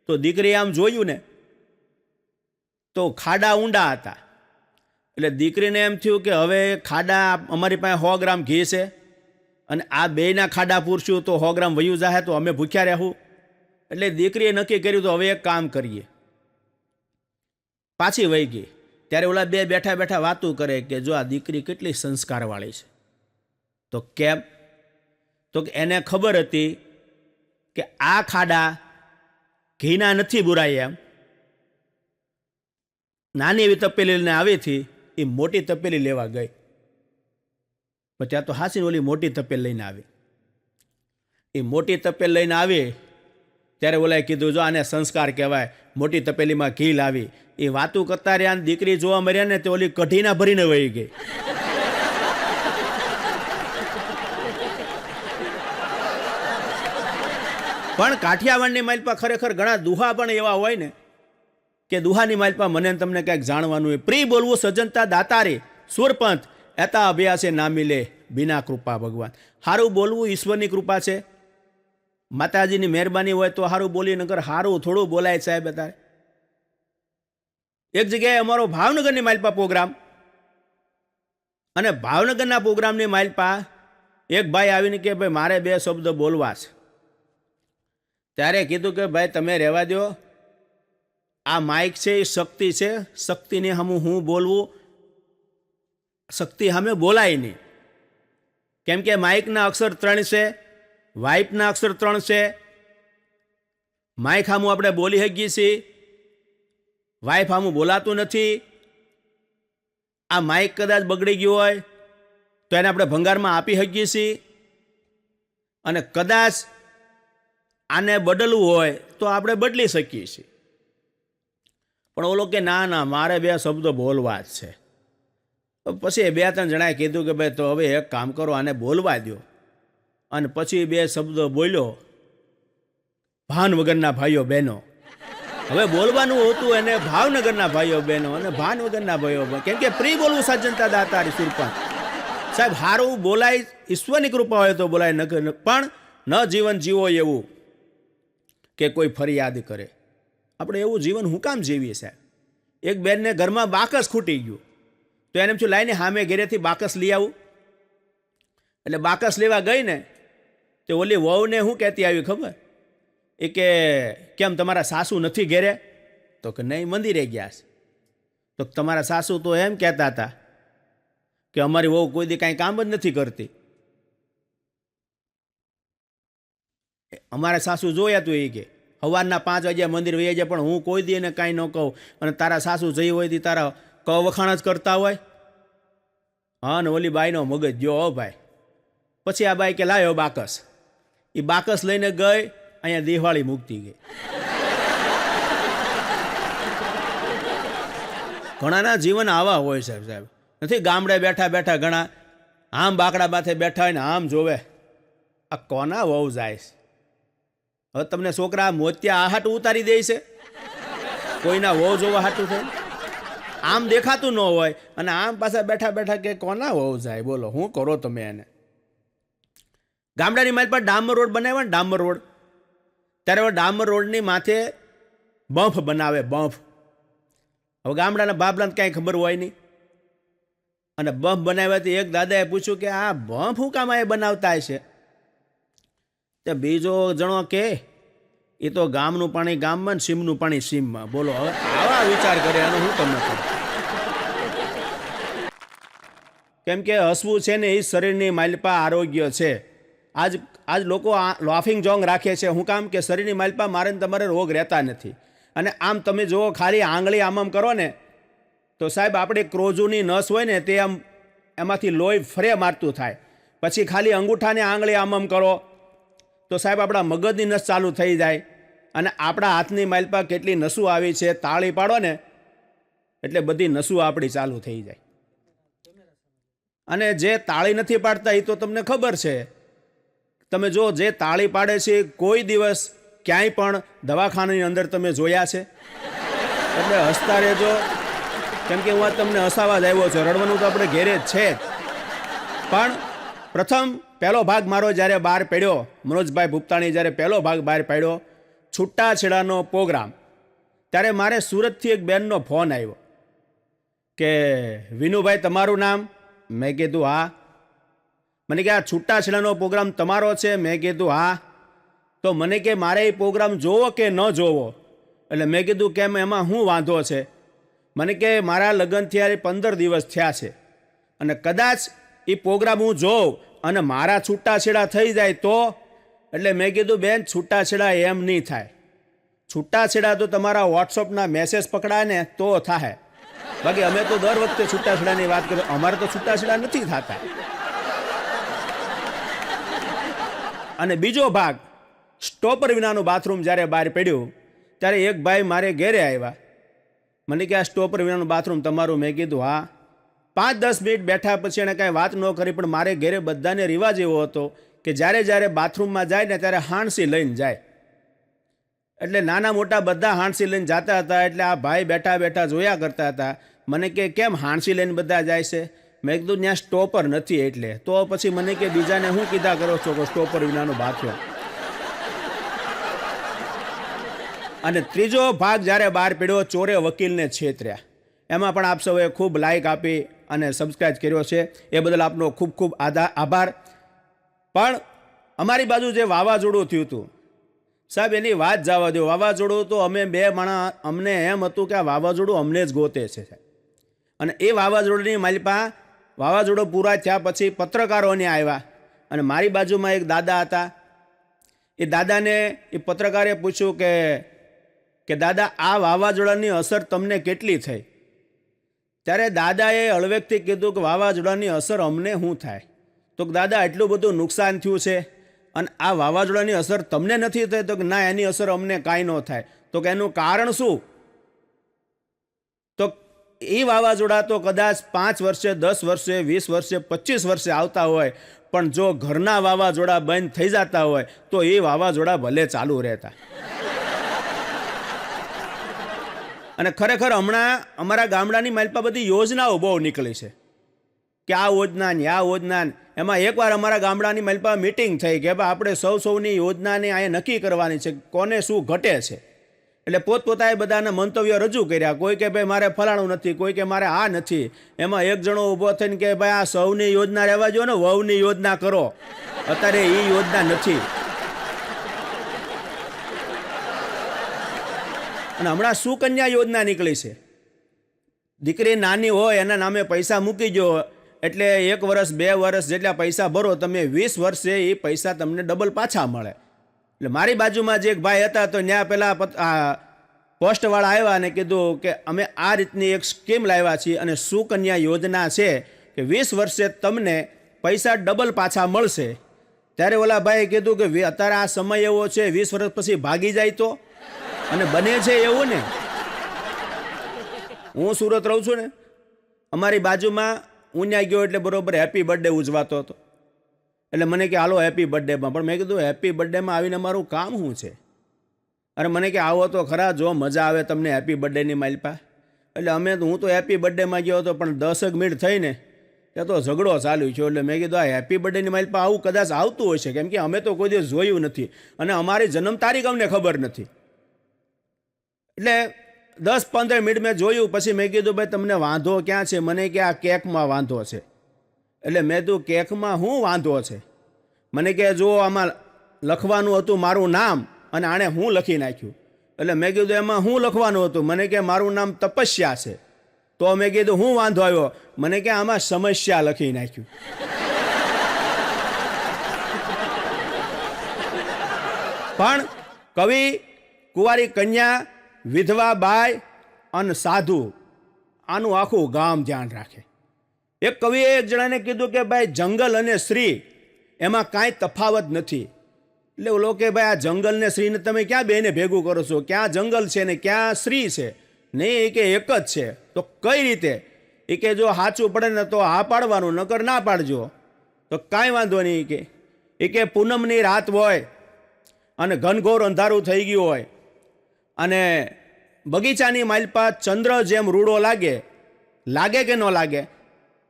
તો દીકરી આમ જોયું ને તો ખાડા ઊંડા હતા. એટલે દીકરીને એમ થયું કે હવે ખાડા, અમારી પાસે 100 ગ્રામ ઘી છે અને આ બેયના ખાડા પૂરશું તો 100 ગ્રામ વયું જાહે તો અમે ભૂખ્યા રહેવું. એટલે દીકરીએ નક્કી કર્યું તો હવે એક કામ કરીએ. પાછી વહી ગઈ. ત્યારે ઓલા બે બેઠા બેઠા વાતું કરે કે જો આ દીકરી કેટલી સંસ્કારવાળી છે. તો કેમ? તો એને ખબર હતી કે આ ખાડા ઘીના નથી બુરાય એમ. નાની એવી તપેલી લઈને આવી હતી, એ મોટી તપેલી લેવા ગઈ. પણ ત્યાં તો હાસીને ઓલી મોટી તપેલ લઈને આવી. એ મોટી તપેલ લઈને આવી ત્યારે ઓલાએ કીધું જો આને સંસ્કાર કહેવાય, મોટી તપેલીમાં ઘી લાવી. એ વાતું કરતા રહ્યા, દીકરી જોવા મળ્યા ને તે ઓલી કઢીના ભરીને વહી ગઈ. પણ કાઠિયાવાડની માલપા ખરેખર ઘણા દુહા પણ એવા હોય ને કે દુહાની માલપા મને તમને કંઈક જાણવાનું હોય. પ્રી બોલવું સજ્જનતા દાતારે, સુરપંથ એતા અભ્યાસે ના મિલે બિના કૃપા ભગવાન. સારું બોલવું ઈશ્વરની કૃપા છે. માતાજીની મહેરબાની હોય તો સારું બોલી, નગર સારું થોડું બોલાય સાહેબ. અત્યારે એક જગ્યાએ અમારો ભાવનગરની માલપા પ્રોગ્રામ, અને ભાવનગરના પ્રોગ્રામની માલપા એક ભાઈ આવીને કે ભાઈ મારે 2 શબ્દ બોલવા છે. ત્યારે કીધું કે ભાઈ તમે રહેવા દો, આ માઇક છે એ શક્તિ છે, શક્તિને સામે હું બોલવું, શક્તિ સામે બોલાય નહીં. કેમ કે માઇકના અક્ષર 3 છે, વાઇપના અક્ષર 3 છે. માઇક સામું આપણે બોલી શકીએ છીએ, વાઇફ સામું બોલાતું નથી. આ માઇક કદાચ બગડી ગયું હોય તો એને આપણે ભંગારમાં આપી શકીએ છીએ, અને કદાચ આને બદલવું હોય તો આપણે બદલી શકીએ છીએ. પણ ઓલો કે ના ના મારે 2 શબ્દો બોલવા જ છે. પછી 2-3 જણાએ કીધું કે ભાઈ તો હવે એક કામ કરો, આને બોલવા દો. અને પછી 2 શબ્દો બોલ્યો. ભાન વગરના ભાઈઓ બહેનો, હવે બોલવાનું હતું એને ભાવનગરના ભાઈઓ બહેનો અને ભાન વગરના ભાઈઓ, કેમ કે પ્રી બોલવું સજ્જનતા દાતારી સુરપંથ. સાહેબ સારું બોલાય, ઈશ્વરની કૃપા હોય તો બોલાય, ન પણ ન જીવન જીવો એવું કે કોઈ ફરિયાદ કરે. આપણે એવું જીવન હું કામ જીવીએ સાહેબ? એક બેનને ઘરમાં બાકસ ખૂટી ગયું તો એને એમ થયું લાઈને સામે ઘેરેથી બાકસ લઈ આવું. એટલે બાકસ લેવા ગઈ ને તે ઓલી વહુને શું કહેતી આવી ખબર? એ કે કેમ તમારા સાસુ નથી ઘેરે? તો કે નહીં મંદિરે ગયા છે. તો તમારા સાસુ તો એમ કહેતા હતા કે અમારી વહુ કોઈ દી કાંઈ કામ જ નથી કરતી. અમારા સાસુ જોયા તું એ કે સવારના 5 વાગ્યા મંદિર વહી જાય, પણ હું કોઈ દી એને કાંઈ ન કહું. અને તારા સાસુ જઈ હોય તે તારા વખાણ જ કરતા હોય. હા ને ઓલી બાઈનો મગજ ગયો હો ભાઈ. પછી આ બાઈ કે લાયો બાકસ. એ બાકસ લઈને ગઈ, અહીંયા દિવાળી મૂકતી ગઈ. ઘણાના જીવન આવા હોય સાહેબ. નથી ગામડે બેઠા બેઠા ઘણા આમ બાકડા માથે બેઠા હોય ને આમ જોવે આ કોના વહુ જાય છે. હવે તમને છોકરા મોતિયા આ હાટું ઉતારી દે છે, કોઈના વહુ જોવા હાટું થાય. આમ દેખાતું ન હોય અને આમ પાછા બેઠા બેઠા કે કોના વહુ જાય. બોલો હું કરો તમે એને? ગામડાની માલ પર ડામર રોડ બનાવ્યા ને ડામર રોડ, ત્યારે હવે ડામર રોડની માથે બમ્ફ બનાવે, બમ્ફ. હવે ગામડાના બાબલાને કાંઈ ખબર હોય નહીં, અને બમ્ફ બનાવ્યાથી એક દાદાએ પૂછ્યું કે આ બમ્ફ શું કામ એ બનાવતા હશે? તે બીજો જણો કે એ તો ગામનું પાણી ગામમાં ને સીમનું પાણી સીમમાં. બોલો, હવે આવા વિચાર કરે એનો હું તમને કહું. કેમ કે હસવું છે ને એ શરીરની માલપા આરોગ્ય છે. આજ લોકો લાફિંગ જોંગ રાખે છે. હું કામ કે શરીરની માલપા મારે ને તમારે રોગ રહેતા નથી. અને આમ તમે જુઓ, ખાલી આંગળી આમ કરો ને તો સાહેબ આપણે ક્રોજુની નસ હોય ને તે આમ એમાંથી લોહી ફરે મારતું થાય. પછી ખાલી અંગૂઠાને આંગળી આમ કરો તો સાહેબ આપણા મગજની નસ ચાલુ થઈ જાય. અને આપણા હાથની માલપા કેટલી નસું આવી છે, તાળી પાડો ને એટલે બધી નસું આપણી ચાલુ થઈ જાય. અને જે તાળી નથી પાડતા એ તો તમને ખબર છે. તમે જો જે તાળી પાડે છે કોઈ દિવસ ક્યાંય પણ દવાખાનાની અંદર તમે જોયા છે? એટલે હસતા રહેજો, કેમ કે હું તમને હસાવા જ આવ્યો છું. રડવાનું તો આપણે ઘેરે જ છે. પણ પહેલો ભાગ મારો જ્યારે બહાર પડ્યો, મનોજભાઈ ભૂપતાણી જ્યારે પહેલો ભાગ બહાર પાડ્યો, છૂટાછેડાનો પ્રોગ્રામ, ત્યારે મારે સુરતથી એક બેનનો ફોન આવ્યો કે વિનુભાઈ તમારું નામ? મેં કીધું હા. મને કે આ છૂટાછેડાનો પ્રોગ્રામ તમારો છે? મેં કીધું હા. તો મને કે મારે એ પ્રોગ્રામ જોવો કે ન જોવો? એટલે મેં કીધું કેમ, એમાં શું વાંધો છે? મને કે મારા લગ્ન થયા 15 દિવસ થયા છે, અને કદાચ એ પ્રોગ્રામ હું જોઉં અને મારા છૂટાછેડા થઈ જાય તો? એટલે મેં કીધું બેન, છૂટાછેડા એમ નહીં થાય. છૂટાછેડા તો તમારા વોટ્સઅપના મેસેજ પકડાય ને તો થાય. બાકી અમે તો દર વખતે છૂટાછેડાની વાત કરીએ, અમારે તો છૂટાછેડા નથી થતા. અને બીજો ભાગ, સ્ટોપર વિનાનું બાથરૂમ જ્યારે બહાર પડ્યું ત્યારે એક ભાઈ મારે ઘેરે આવ્યા. મને કે આ સ્ટોપર વિનાનું બાથરૂમ તમારું? મેં કીધું હા. 5-10 મિનિટ બેઠા પછી એણે કાંઈ વાત ન કરી, પણ મારે ઘેરે બધાને રિવાજ એવો હતો કે જ્યારે બાથરૂમમાં જાય ને ત્યારે હાણસી લઈને જાય. એટલે નાના મોટા બધા હાણસી લઈને જતા હતા. એટલે આ ભાઈ બેઠા બેઠા જોયા કરતા હતા. મને કે કેમ હાણસી લઈને બધા જાય છે? મેં કીધું ત્યાં સ્ટોપર નથી એટલે. તો પછી મને કે બીજાને શું કીધા કરો છો કે સ્ટોપર વિનાનું બાથરૂમ? અને ત્રીજો ભાગ જ્યારે બહાર પડ્યો, ચોરે વકીલને છેતર્યા, એમાં પણ આપ સૌએ ખૂબ લાઇક આપી અને સબસ્ક્રાઈબ કર્યો છે, એ બદલ આપનો ખૂબ ખૂબ આભાર. પણ અમારી બાજુ જે વાવાઝોડું થયું હતું સાહેબ, એની વાત જવા દો. વાવાઝોડું તો અમે 2 માણસ, અમને એમ હતું કે આ વાવાઝોડું અમને જ ગોતે છે. અને એ વાવાઝોડાની માલિપા વાવાઝોડું પૂરા થયા પછી પત્રકારોને આવ્યા, અને મારી બાજુમાં એક દાદા હતા. એ દાદાને એ પત્રકારે પૂછ્યું કે દાદા, આ વાવાઝોડાની અસર તમને કેટલી થઈ? ત્યારે દાદાએ હળવેકથી કીધું કે વાવાઝોડાની અસર અમને શું થાય? તો દાદા, એટલું બધું નુકસાન થયું છે અને આ વાવાઝોડાની અસર તમને નથી થઈ? તો કે ના, એની અસર અમને કાંઈ ન થાય. તો કે એનું કારણ શું? તો એ વાવાઝોડા તો કદાચ 5 વર્ષે, 10 વર્ષે, 20 વર્ષે, 25 વર્ષે આવતા હોય, પણ જો ઘરના વાવાઝોડા બંધ થઈ જતા હોય તો એ વાવાઝોડા ભલે ચાલુ રહેતા. અને ખરેખર હમણાં અમારા ગામડાની માલપા બધી યોજનાઓ બહુ નીકળી છે કે આ યોજના ને આ યોજના. એમાં એકવાર અમારા ગામડાની માલપા મિટિંગ થઈ કે ભાઈ આપણે સૌની યોજનાને અહીંયા નક્કી કરવાની છે, કોને શું ઘટે છે. એટલે પોતપોતાએ બધાના મંતવ્યો રજૂ કર્યા. કોઈ કે ભાઈ મારે ફલાણું નથી, કોઈ કે મારે આ નથી. એમાં એક જણો ઊભો થઈને કે ભાઈ આ સૌની યોજના રહેવા જો ને, વહુની યોજના કરો. અત્યારે એ યોજના નથી. અને હમણાં સુકન્યા યોજના નીકળી છે. દીકરી નાની હોય એના નામે પૈસા મૂકી દો એટલે 1 વર્ષ 2 વર્ષ જેટલા પૈસા ભરો તમે, 20 વર્ષે એ પૈસા તમને ડબલ પાછા મળે. એટલે મારી બાજુમાં જે એક ભાઈ હતા તો ત્યાં પેલા પોસ્ટવાળા આવ્યા અને કીધું કે અમે આ રીતની એક સ્કીમ લાવ્યા છીએ અને સુકન્યા યોજના છે કે 20 વર્ષે તમને પૈસા ડબલ પાછા મળશે. ત્યારે ઓલા ભાઈએ કીધું કે અત્યારે આ સમય એવો છે, 20 વર્ષ પછી ભાગી જાય તો? અને બને છે એવું ને. હું સુરત રહું છું ને, અમારી બાજુમાં હું ત્યાં ગયો એટલે બરોબર હેપી બર્થડે ઉજવાતો હતો. એટલે મને કે હાલો હેપી બર્થડેમાં. પણ મેં કીધું હેપી બર્થડેમાં આવીને મારું કામ શું છે? અરે મને કે આવો તો ખરા, જો મજા આવે તમને હેપી બર્થડેની માલપા. એટલે હું તો હેપી બર્થડેમાં ગયો હતો, પણ 10 મિનિટ થઈને ત્યાં તો ઝઘડો ચાલુ છે. એટલે મેં કીધું આ હેપી બર્થડેની માઇલપા આવું કદાચ આવતું હોય છે, કેમ કે અમે તો કોઈ દિવસ જોયું નથી અને અમારી જન્મ તારીખ અમને ખબર નથી. એટલે 10-15 મિનિટ મેં જોયું, પછી મેં કીધું ભાઈ તમને વાંધો ક્યાં છે? મને કે આ કેકમાં વાંધો છે. એટલે મેં કીધું કેકમાં શું વાંધો છે? મને કે જો આમાં લખવાનું હતું મારું નામ અને આણે હું લખી નાખ્યું. એટલે મેં કીધું એમાં શું લખવાનું હતું? મને કે મારું નામ તપસ્યા છે. તો મેં કીધું હું વાંધો આવ્યો? મને કે આમાં સમસ્યા લખી નાખ્યું. પણ કવિ, કુંવારી કન્યા, વિધવા બાઈ અને સાધુ, આનું આખું ગામ ધ્યાન રાખે. એક કવિએ એક જણાને કીધું કે ભાઈ જંગલ અને શ્રી એમાં કાંઈ તફાવત નથી. એટલે ઓલો કે ભાઈ આ જંગલ ને શ્રીને તમે ક્યાં બેને ભેગું કરો છો? ક્યાં જંગલ છે ને ક્યાં શ્રી છે? નહીં, એ કે એક જ છે. તો કઈ રીતે? એ કે જો સાચું પડે ને તો હા પાડવાનું, નકર ના પાડજો. તો કાંઈ વાંધો નહીં. એ કે પૂનમની રાત હોય અને ઘનઘોર અંધારું થઈ ગયું હોય અને બગીચાની માલપા ચંદ્ર જેમ રૂડો લાગે કે ન લાગે?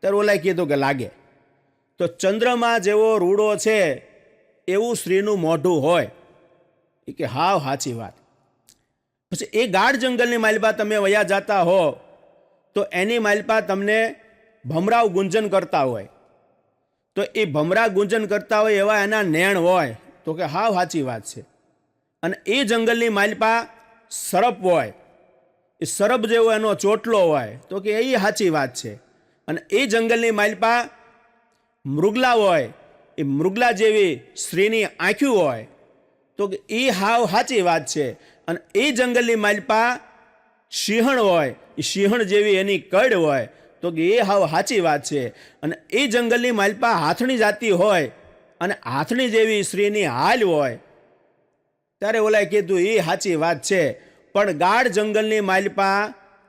ત્યારે ઓલાએ કીધું કે લાગે. તો ચંદ્રમાં જેવો રૂડો છે એવું શ્રીનું મોઢું હોય. એ કે હાવ સાચી વાત. પછી એ ગાઢ જંગલની માલપા તમે વયા જતા હો તો એની માલપા તમને ભમરાવ ગુંજન કરતા હોય. તો એ ભમરા ગુંજન કરતા હોય એવા એના નેણ હોય. તો કે હાવ સાચી વાત છે. અને એ જંગલની માલપા સરપ હોય, એ સરપ જેવો એનો ચોટલો હોય. તો કે એ સાચી વાત છે. અને એ જંગલની માલપા મૃગલા હોય, એ મૃગલા જેવી સ્ત્રીની આંખ્યું હોય. તો કે એ હાવ સાચી વાત છે. અને એ જંગલની માલપા સિંહણ હોય, એ સિંહણ જેવી એની કડ હોય. તો કે એ હાવ સાચી વાત છે. અને એ જંગલની માલપા હાથણી જાતી હોય અને હાથણી જેવી સ્ત્રીની હાલ હોય. ત્યારે ઓલાએ કીધું એ સાચી વાત છે. પણ ગાઢ જંગલની માલપા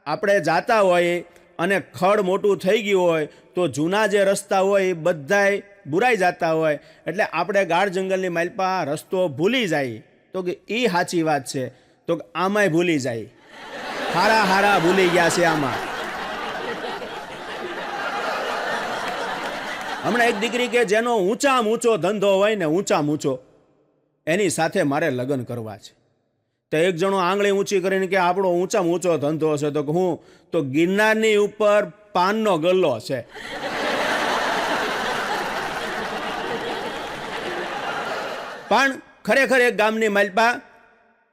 આપણે જાતા હોય અને ખડ મોટું થઈ ગયું હોય તો જૂના જે રસ્તા હોય એ બધાય બુરાઈ જતા હોય. એટલે આપણે ગાઢ જંગલની માલપા રસ્તો ભૂલી જાય. તો કે એ સાચી વાત છે. તો કે આમાંય ભૂલી જાય. હારા ભૂલી ગયા છે આમાં. હમણાં એક દીકરી કે જેનો ઊંચામાં ઊંચો ધંધો હોય ને, ઊંચામાં ઊંચો, એની સાથે મારે લગ્ન કરવા છે. તો એક જણો આંગળી ઊંચી કરીને કે આપણો ઊંચામાં ઊંચો ધંધો છે. તો હું તો ગિરનારની ઉપર પાનનો ગલ્લો છે. પણ ખરેખર એક ગામની માલપા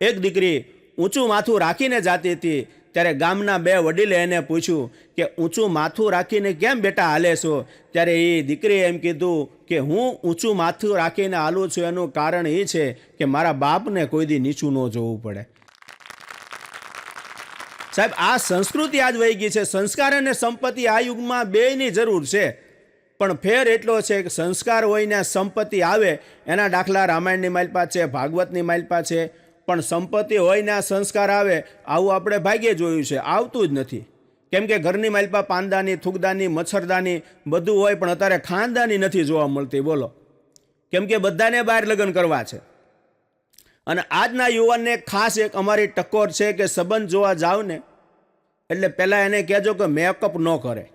એક દીકરી ઊંચું માથું રાખીને જાતી હતી. ત્યારે ગામના બે વડીલે એને પૂછ્યું કે ઊંચું માથું રાખીને કેમ બેટા હાલે છો? ત્યારે એ દીકરીએ એમ કીધું કે હું ઊંચું માથું રાખીને હાલું છું એનું કારણ એ છે કે મારા બાપને કોઈ દી નીચું ન જોવું પડે. સાહેબ, આ સંસ્કૃતિ આજ વહી ગઈ છે. સંસ્કાર અને સંપત્તિ આ યુગમાં બેયની જરૂર છે. પણ ફેર એટલો છે કે સંસ્કાર હોય ને સંપત્તિ આવે. એના દાખલા રામાયણની માલપા છે, ભાગવતની માલપા છે. પણ સંપત્તિ હોય ને સંસ્કાર આવે આવું આપણે ભાગ્યે જોયું છે. આવતું જ નથી. કેમ કે ઘરની માલપા પાંદાની, થૂકદાની, મચ્છરદાની બધું હોય, પણ અત્યારે ખાનદાની નથી જોવા મળતી. બોલો, કેમ કે બધાને બહાર લગ્ન કરવા છે. અને આજના યુવાનને ખાસ એક અમારી ટકોર છે કે સંબંધ જોવા જાવ ને એટલે પહેલાં એને કહેજો કે મેકઅપ ન કરે.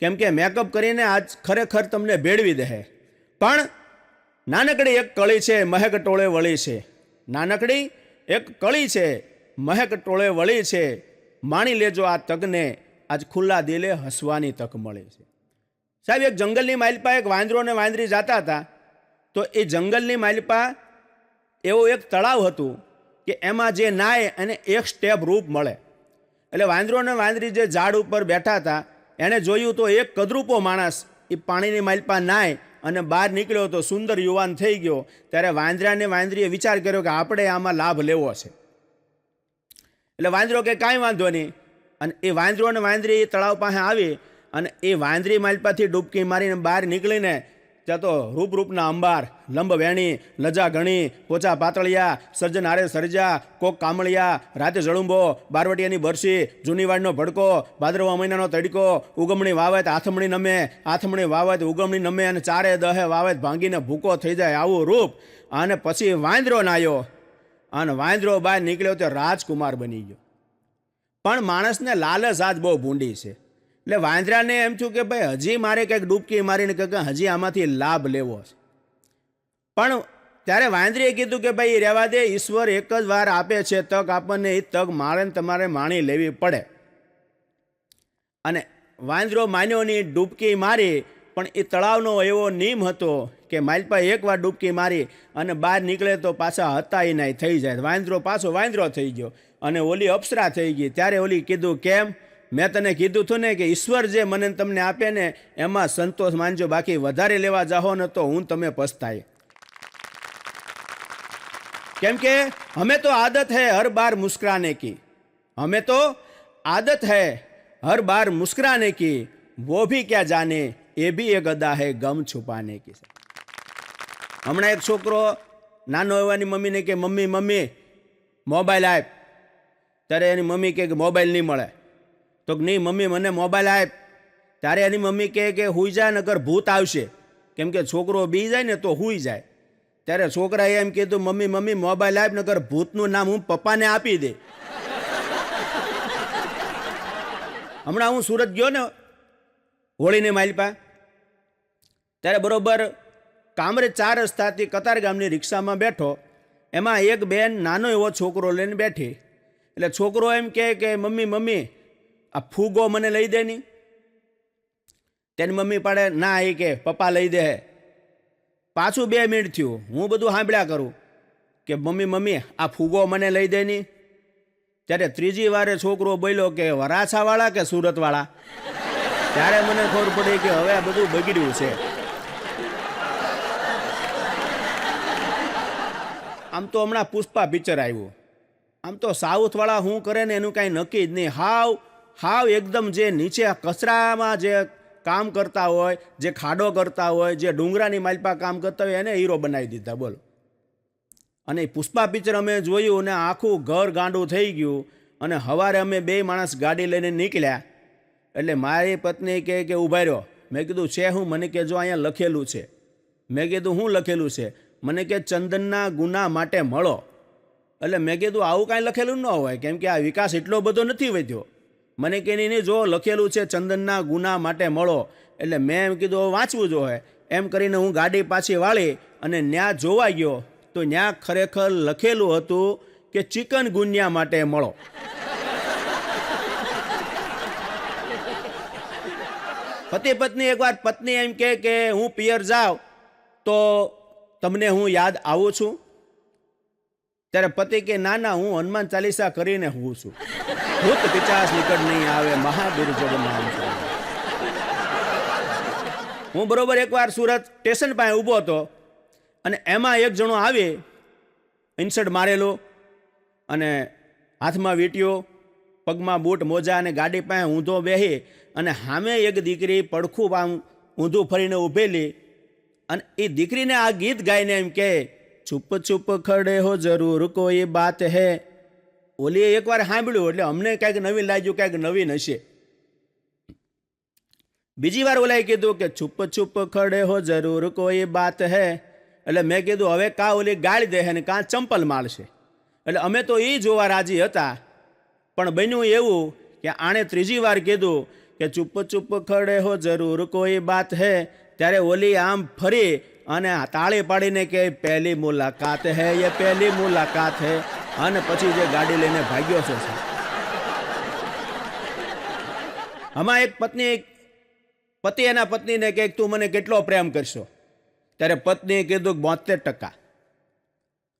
કેમ કે મેકઅપ કરીને આજ ખરેખર તમને ભેળવી દે. પણ નાનકડી એક કળી છે, મહેક ટોળે વળી છે. નાનકડી એક કળી છે, મહેક ટોળે વળી છે. માણી લેજો આ તકને, આજ ખુલ્લા દિલે હસવાની તક મળે છે. સાહેબ, એક જંગલની માલપા એક વાંદરો ને વાંદરી જતા હતા. તો એ જંગલની માલપા એવું એક તળાવ હતું કે એમાં જે નાય એને એક સ્ટેપ રૂપ મળે. એટલે વાંદરો ને વાંદરી જે ઝાડ ઉપર બેઠા હતા એણે જોયું તો એક કદરૂપો માણસ એ પાણીની માલપા નાય અને બહાર નીકળ્યો તો સુંદર યુવાન થઈ ગયો. ત્યારે વાંદરાને વાંદરીએ વિચાર કર્યો કે આપણે આમાં લાભ લેવો છે. એટલે વાંદરો કે કાંઈ વાંધો નહીં. અને એ વાંદરો અને વાંદરી તળાવ પાસે આવી અને એ વાંદરી માલપાથી ડૂબકી મારીને બહાર નીકળીને ત્યાં તો રૂપના અંબાર, લંબ વેણી, લજા ઘણી, પોચા પાતળિયા, સર્જન હારે સર્જા, કોક કામળિયા, રાતે જળુંબો, બારવટિયાની બરસી, જૂની વાડનો ભડકો, ભાદરવા મહિનાનો તડકો, ઉગમણી વાવત આથમણી નમે, આથમણી વાવત ઉગમણી નમે, અને ચારે દહે વાવત ભાંગીને ભૂકો થઈ જાય આવું રૂપ. અને પછી વાંદરો નાયો અને વાંદરો બહાર નીકળ્યો તો રાજકુમાર બની ગયો. પણ માણસને લાલચ આજ બહુ ભૂંડી છે. એટલે વાંદરાને એમ થયું કે ભાઈ હજી મારે કંઈક ડૂબકી મારીને કંઈક હજી આમાંથી લાભ લેવો છે. પણ ત્યારે વાંદરીએ કીધું કે ભાઈ રહેવા દે, ઈશ્વર એક જ વાર આપે છે તક આપણને, એ તક મારે તમારે માણી લેવી પડે. અને વાંદરો માન્યો ની, ડૂબકી મારી. પણ એ તળાવનો એવો નિયમ હતો કે માલપા એકવાર ડૂબકી મારી અને બહાર નીકળે તો પાછા હતા એ નાય થઈ જાય. વાંદરો પાછો વાંદરો થઈ ગયો અને ઓલી અપ્સરા થઈ ગઈ. ત્યારે ઓલી કીધું કેમ, મેં તને કીધું હતું ને કે ઈશ્વર જે મને તમને આપે ને એમાં સંતોષ માનજો, બાકી વધારે લેવા જાહો ને તો હું તમે પસ્તાય. કેમ કે હमें तो आदत है हर बार मुस्कुराने की, हमें तो आदत है हर बार मुस्कुराने की, वो भी क्या जाने ये भी एक अदा है गम छुपाने की. હમણાં એક છોકરો નાનો એવાની મમ્મીને કે મમ્મી મમ્મી મોબાઈલ આપ. ત્યારે એની મમ્મી કહે કે મોબાઈલ નહીં મળે. તો નહીં મમ્મી મને મોબાઈલ આપ. ત્યારે એની મમ્મી કહે કે હુઈ જા નકર ભૂત આવશે. કેમ કે છોકરો બી જાય ને તો હુઈ જાય. ત્યારે છોકરાએ એમ કીધું મમ્મી મમ્મી મોબાઈલ આપ નકર ભૂતનું નામ હું પપ્પાને આપી દે. હમણાં હું સુરત ગયો ને હોળીને માલપા, ત્યારે બરોબર કામરેજ 4 રસ્તાથી કતાર ગામની રિક્ષામાં બેઠો. એમાં એક બેન નાનો એવો છોકરો લઈને બેઠી. એટલે છોકરો એમ કહે કે મમ્મી મમ્મી આ ફૂગો મને લઈ દે ની. તેની મમ્મી પાડે ના, એ કે પપ્પા લઈ દે. પાછું 2 મિનિટ થયું, હું બધું સાંભળ્યા કરું કે મમ્મી મમ્મી આ ફૂગો મને લઈ દે ની. ત્યારે ત્રીજી વારે છોકરો બોલ્યો કે વરાછાવાળા કે સુરતવાળા. ત્યારે મને ખબર પડી કે હવે આ બધું બગડ્યું છે. આમ તો હમણાં પુષ્પા પિક્ચર આવ્યું. આમ તો સાઉથવાળા શું કરે ને એનું કાંઈ નક્કી જ નહીં. હાવ એકદમ જે નીચે કચરામાં જે કામ કરતા હોય, જે ખાડો કરતા હોય, જે ડુંગરાની માલપા કામ કરતા હોય એને હીરો બનાવી દીધા. બોલો. અને પુષ્પા પિક્ચર અમે જોયું ને આખું ઘર ગાંડું થઈ ગયું. અને સવારે અમે 2 માણસ ગાડી લઈને નીકળ્યા. એટલે મારી પત્ની કહે કે ઊભા રહ્યો. મેં કીધું છે હું? મને કે જો અહીંયા લખેલું છે. મેં કીધું શું લખેલું છે? મને કે ચંદનના ગુના માટે મળો. એટલે મેં કીધું આવું કાંઈ લખેલું ન હોય, કેમ કે આ વિકાસ એટલો બધો નથી વધ્યો. મને કે નહીં જો લખેલું છે ચંદનના ગુના માટે મળો. એટલે મેં એમ કીધું વાંચવું જોઈએ. એમ કરીને હું ગાડી પાછી વાળી અને ન્યા જોવા ગયો તો ન્યા ખરેખર લખેલું હતું કે ચિકન ગુનિયા માટે મળો. પતિ પત્ની એકવાર પત્ની એમ કહે કે હું પિયર જાઉં તો તમને હું યાદ આવું છું. ત્યારે પતિ કે ના ના, હું હનુમાન ચાલીસા કરીને હું છું. ભૂત પિચાસ નિકટ નહીં આવે, મહાવીર જગ નામ. હું બરોબર એકવાર સુરત સ્ટેશન પાસે ઊભો હતો અને એમાં એક જણો આવી, ઇન્સર્ટ મારેલો અને હાથમાં વીંટીઓ, પગમાં બૂટ મોજા અને ગાડી પાસે ઊંધો બેહી અને સામે એક દીકરી પડખું આમ ઊંધું ફરીને ઊભેલી. અને એ દીકરીને આ ગીત ગાઈને એમ કહે છુપ છુપ ખડે હો જરૂર કોઈ બાત હે. ઓલીએ એકવાર સાંભળ્યું એટલે અમને કાંઈક નવીન લાગ્યું, કાંઈક નવીન હશે. બીજી વાર ઓલાએ કીધું કે છુપ છુપ ખડે હો જરૂર કોઈ બાત હે. એટલે મેં કીધું હવે કાં ઓલી ગાળી દે ને કાં ચંપલ મારશે. એટલે અમે તો એ જોવા રાજી હતા. પણ બન્યું એવું કે આણે ત્રીજી વાર કીધું કે છુપ છુપ ખડે હો જરૂર કોઈ બાત હે. ત્યારે ઓલી આમ ફરી અને તાળી પાડીને કે પહેલી મુલાકાત હે, એ પહેલી મુલાકાત હે. અને પછી જે ગાડી લઈને ભાગ્યો છે. આમાં એક પતિ એના પત્નીને કહે તું મને કેટલો પ્રેમ કરશો? ત્યારે પત્નીએ કીધું 72%.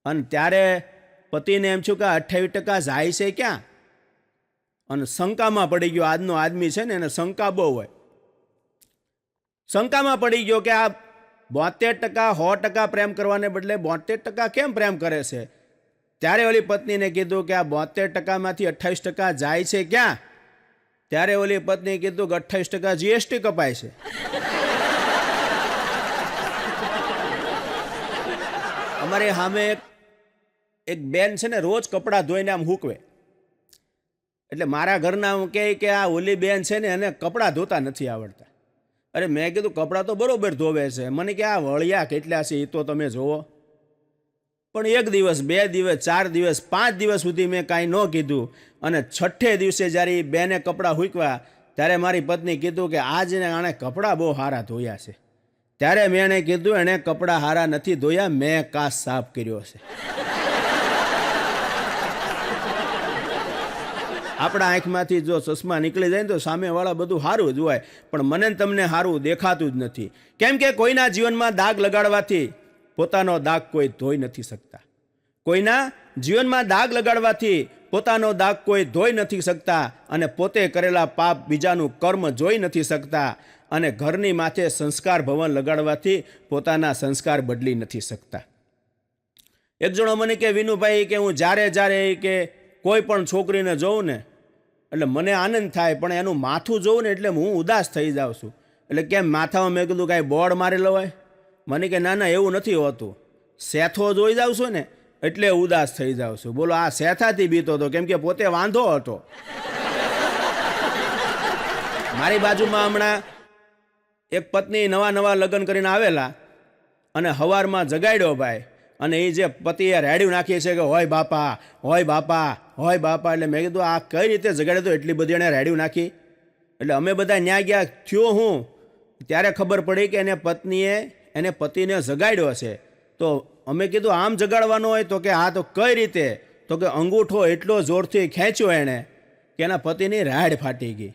અને ત્યારે પતિને એમ છું કે 28% જાય છે ક્યાં? અને શંકામાં પડી ગયો. આજનો આદમી છે ને એને શંકા બહુ હોય. શંકામાં પડી ગયો કે આ 72% 100% પ્રેમ કરવાને બદલે 72% કેમ પ્રેમ કરે છે? ત્યારે ઓલી પત્નીને કીધું કે આ 72%માંથી 28% જાય છે ક્યાં? ત્યારે ઓલી પત્નીએ કીધું કે 28% જીએસટી કપાય છે. અમારે સામે એક બેન છે ને રોજ કપડાં ધોઈને આમ હૂકવે. એટલે મારા ઘરના કહે કે આ ઓલી બેન છે ને એને કપડાં ધોતા નથી આવડતા. અરે મેં કીધું કપડાં તો બરોબર ધોવે છે. મને કે આ વળિયા કેટલા છે એ તો તમે જોવો. પણ 1 દિવસ 2 દિવસ 4 દિવસ 5 દિવસ સુધી મેં કાંઈ ન કીધું. અને 6ઠે દિવસે જ્યારે બેને કપડાં હૂકવા ત્યારે મારી પત્ની કીધું કે આજને આણે કપડાં બહુ સારા ધોયા છે. ત્યારે મેં એને કીધું એણે કપડાં સારા નથી ધોયા, મેં કાચ સાફ કર્યો છે. આપણા આંખમાંથી જો ચશ્મા નીકળી જાય ને તો સામેવાળા બધું સારું જ હોય, પણ મને તમને સારું દેખાતું જ નથી. કેમ કે કોઈના જીવનમાં દાગ લગાડવાથી પોતાનો દાગ કોઈ ધોઈ નથી શકતા. કોઈના જીવનમાં દાગ લગાડવાથી પોતાનો દાગ કોઈ ધોઈ નથી શકતા, અને પોતે કરેલા પાપ બીજાનું કર્મ જોઈ નથી શકતા, અને ઘરની માથે સંસ્કાર ભવન લગાડવાથી પોતાના સંસ્કાર બદલી નથી શકતા. એક જણો મને કે વિનુભાઈ કે હું જ્યારે કે કોઈ પણ છોકરીને જોઉં ને એટલે મને આનંદ થાય, પણ એનું માથું જોઉં ને એટલે હું ઉદાસ થઈ જાઉં છું. એટલે કેમ માથામાં? મેં કીધું કાંઈ બોર્ડ મારેલો હોય? મને કે ના ના એવું નથી હોતું, સેથો જોઈ જાઉં છું ને એટલે ઉદાસ થઈ જાઉં છું. બોલો, આ સેથાથી બીતો હતો, કેમ કે પોતે વાંધો હતો. મારી બાજુમાં હમણાં એક પત્ની નવા લગ્ન કરીને આવેલા અને હવારમાં જગાડ્યો ભાઈ, અને એ જે પતિએ રેડિયું નાખી છે કે હોય બાપા હોય બાપા હોય બાપા. એટલે મેં કીધું આ કઈ રીતે જગાડ્યો તો? એટલી બધી એણે રેડિયું નાખી. એટલે અમે બધા ન્યા ગયા. થયો હું ત્યારે ખબર પડી કે એને પતિને જગાડ્યો છે. તો અમે કીધું આમ જગાડવાનો હોય? તો કે હા. તો કઈ રીતે? તો કે અંગૂઠો એટલો જોરથી ખેંચ્યો એણે કે એના પતિની રાડ ફાટી ગઈ.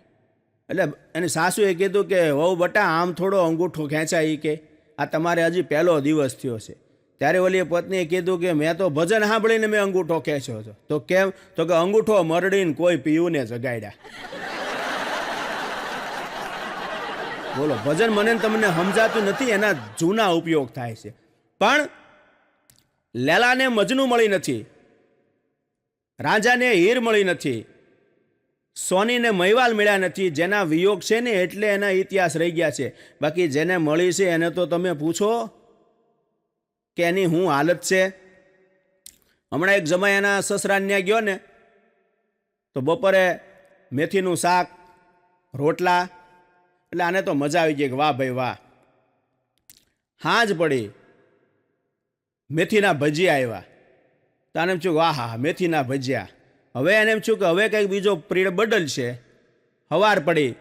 એટલે એની સાસુએ કીધું કે વહુ બટા આમ થોડો અંગૂઠો ખેંચાય, કે આ તમારે હજી પહેલો દિવસ થયો છે. ત્યારે ઓલી પત્નીએ કીધું કે મેં તો ભજન સાંભળીને મેં અંગૂઠો ખેંચ્યો હતો. તો કેમ? તો કે અંગૂઠો મરડીને કોઈ પીયુને જગાડ્યા. બોલો, ભજન મને તમને સમજાતું નથી, એના જૂના ઉપયોગ થાય છે. પણ લેલાને મજનુ મળી નથી, રાજાને હીર મળી નથી, સોનીને મહિવાલ મળ્યા નથી. જેના વિયોગ છે ને એટલે એના ઇતિહાસ રહી ગયા છે. બાકી જેને મળી છે એને તો તમે પૂછો કે એની શું હાલત છે. હમણાં એક જમાયાના સસરાને ગયો ને તો બપોરે મેથીનું શાક, રોટલા, એટલે આને તો મજા આવી ગઈ કે વાહ ભાઈ વાહ. હાંજ પડી, મેથીના ભજીયા આવ્યા. તો આને એમ છું વાહ હા મેથીના ભજીયા. હવે એને એમ છું કે હવે કંઈક બીજો પીરિયડ બદલશે. સવાર પડી,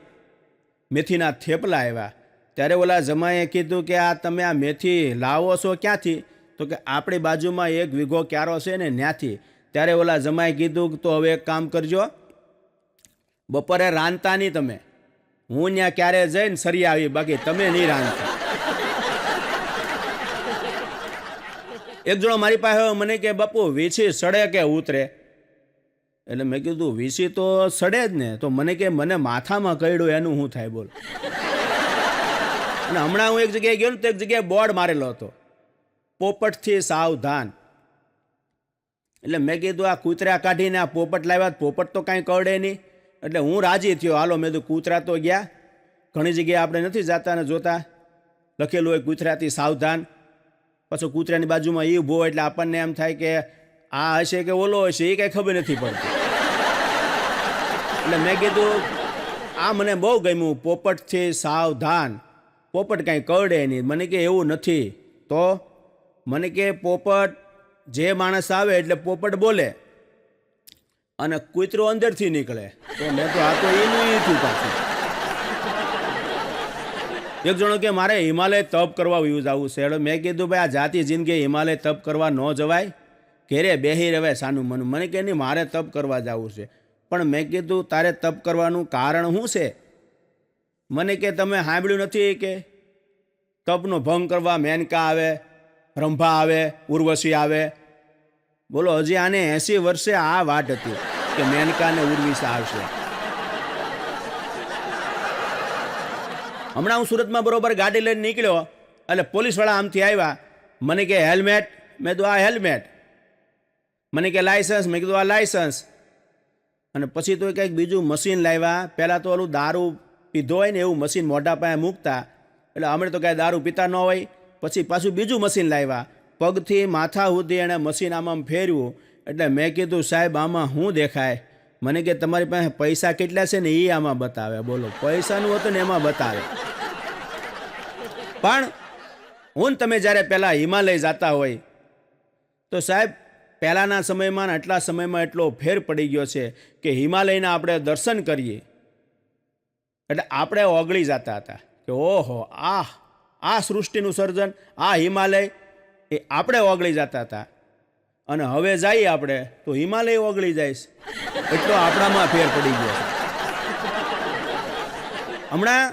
મેથીના થેપલા આવ્યા. ત્યારે ઓલા જમાએ કીધું કે આ તમે આ મેથી લાવો છો ક્યાંથી? તો કે આપણી બાજુમાં 1 વીઘો ક્યારો છે ને ત્યાંથી. ત્યારે ઓલા જમાએ કીધું તો હવે એક કામ કરજો, બપોરે રાંધતા નહીં તમે, હું ત્યાં ક્યારે જઈને સરી આવી, બાકી તમે નહીં રાંધતા. એક જણો મારી પાસે મને કે બાપુ વીછી સડે કે ઉતરે? એટલે મેં કીધું વીછી તો સડે જ ને. તો મને કે મને માથામાં કયડું એનું શું થાય? બોલ. અને હમણાં હું એક જગ્યાએ ગયો ને તો એક જગ્યાએ બોર્ડ મારેલો હતો, પોપટથી સાવધાન. એટલે મેં કીધું આ કૂતરા કાઢીને આ પોપટ લાવ્યા, પોપટ તો કાંઈ કરડે નહીં. એટલે હું રાજી થયો. હાલો, મેં કીધું કૂતરા તો ગયા. ઘણી જગ્યાએ આપણે નથી જતા ને જોતા લખેલું હોય કૂતરાથી સાવધાન. પાછું કૂતરાની બાજુમાં એ ઊભો, એટલે આપણને એમ થાય કે આ હશે કે ઓલો હશે, એ કાંઈ ખબર નથી પડતી. એટલે મેં કીધું આ મને બહુ ગમ્યું, પોપટથી સાવધાન. પોપટ કાંઈ કરડે નહીં. મને કે એવું નથી. તો મને કે પોપટ જે માણસ આવે એટલે પોપટ બોલે અને કૂતરો અંદરથી નીકળે. તો મેં તો આ તો એનું ઈ થયું પાછું. એક જણો કે મારે હિમાલય તપ કરવા વ્યૂઝ આવવું છે. એટલે મેં કીધું ભાઈ આ જાતિ જિંદગી હિમાલય તપ કરવા ન જવાય, ઘેરે બેહી રહેવાય સાનું મનું. મને કે નહીં મારે તપ કરવા જવું છે. પણ મેં કીધું તારે તપ કરવાનું કારણ શું છે? મને કે તમે સાંભળ્યું નથી કે તપનો ભંગ કરવા મેનકા આવે, રંભા આવે, ઉર્વશી આવે? બોલો, હજી આને 80 વર્ષે આ વાત હતી કે મેનકા ને ઉર્વિશા આવશે. હમણાં હું સુરતમાં બરોબર ગાડી લઈને નીકળ્યો એટલે પોલીસવાળા આમથી આવ્યા. મને કે હેલ્મેટ? મેં કીધું આ હેલ્મેટ. મને કે લાયસન્સ? મેં કીધું આ લાયસન્સ. અને પછી તો કંઈક બીજું મશીન લાવ્યા. પહેલાં તો ઓલું દારૂ પીધો હોય ને એવું મશીન મોઢા પાસે મૂકતા, એટલે અમે તો કાંઈ દારૂ પીતા ન હોય. પછી પાછું બીજું મશીન લાવ્યા, પગથી માથા સુધી એણે મશીન આમાં ફેરવ્યું. એટલે મેં કીધું સાહેબ આમાં શું દેખાય? મને કે તમારી પાસે પૈસા કેટલા છે ને એ આમાં બતાવે. બોલો, પૈસાનું હતું ને એમાં બતાવે. પણ હું તમે જ્યારે પહેલાં હિમાલય જતા હોય તો સાહેબ પહેલાંના સમયમાં ને આટલા સમયમાં એટલો ફેર પડી ગયો છે કે હિમાલયના આપણે દર્શન કરીએ એટલે આપણે ઓગળી જતા હતા કે ઓહો આ સૃષ્ટિનું સર્જન, આ હિમાલય, એ આપણે ઓગળી જતા હતા. અને હવે જઈએ આપણે તો હિમાલય ઓગળી જાય, એટલો આપણામાં ફેર પડી ગયો છે. હમણાં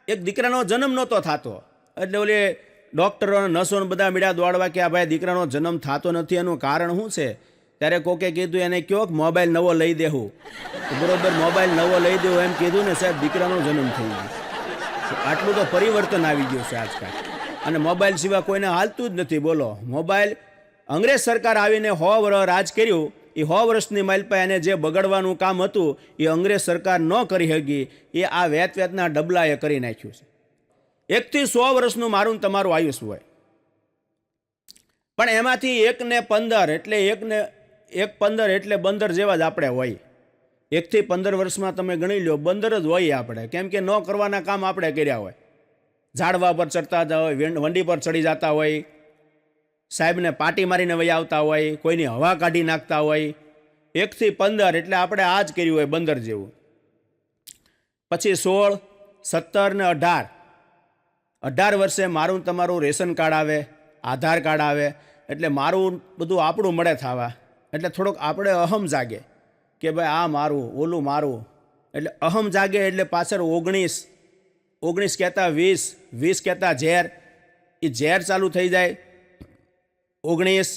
એક દીકરાનો જન્મ નહોતો થતો એટલે ઓલી ડૉક્ટરો નર્સો બધા મીડિયા દોડવા કે આ ભાઈ દીકરાનો જન્મ થતો નથી, એનું કારણ શું છે? ત્યારે કોકે કીધું એને કયો મોબાઈલ નવો લઈ દેવું. બરોબર, મોબાઈલ નવો લઈ દેવું એમ કીધું ને સાહેબ, દીકરાનો જન્મ થઈ ગયો. આટલું તો પરિવર્તન આવી ગયું છે આજકાલ. અને મોબાઈલ સિવાય કોઈને હાલતું જ નથી. બોલો, મોબાઈલ અંગ્રેજ સરકાર આવીને 100 વર્ષ રાજ કર્યું, એ 100 વર્ષની માલપા એને જે બગડવાનું કામ હતું એ અંગ્રેજ સરકાર ન કરી શકી, એ આ વેતના ડબલાએ કરી નાખ્યું છે. 1 થી 100 વર્ષનું મારું તમારું આયુષ્ય હોય, પણ એમાંથી 1 ને 15 એટલે 1 એટલે બંદર જેવા જ આપણે હોય. 1 થી 15 વર્ષમાં તમે ગણી લો, બંદર જ હોય આપણે. કેમ કે ન કરવાના કામ આપણે કર્યા હોય. ઝાડવા પર ચડતા હોય, વંડી પર ચડી જતા હોય, સાહેબને પાટી મારીને વહી આવતા હોય, કોઈની હવા કાઢી નાખતા હોય. 1 થી 15 એટલે આપણે આ જ કર્યું હોય, બંદર જેવું. પછી 16, 17 ને 18 વર્ષે મારું તમારું રેશન કાર્ડ આવે, આધાર કાર્ડ આવે, એટલે મારું બધું આપણું મળે થવા. એટલે થોડોક આપણે અહમ જાગે કે ભાઈ આ મારું, ઓલું મારું. એટલે અહમ જાગે એટલે પાછળ 19 કહેતા 20 કહેતા ઝેર, એ ઝેર ચાલુ થઈ જાય. 19,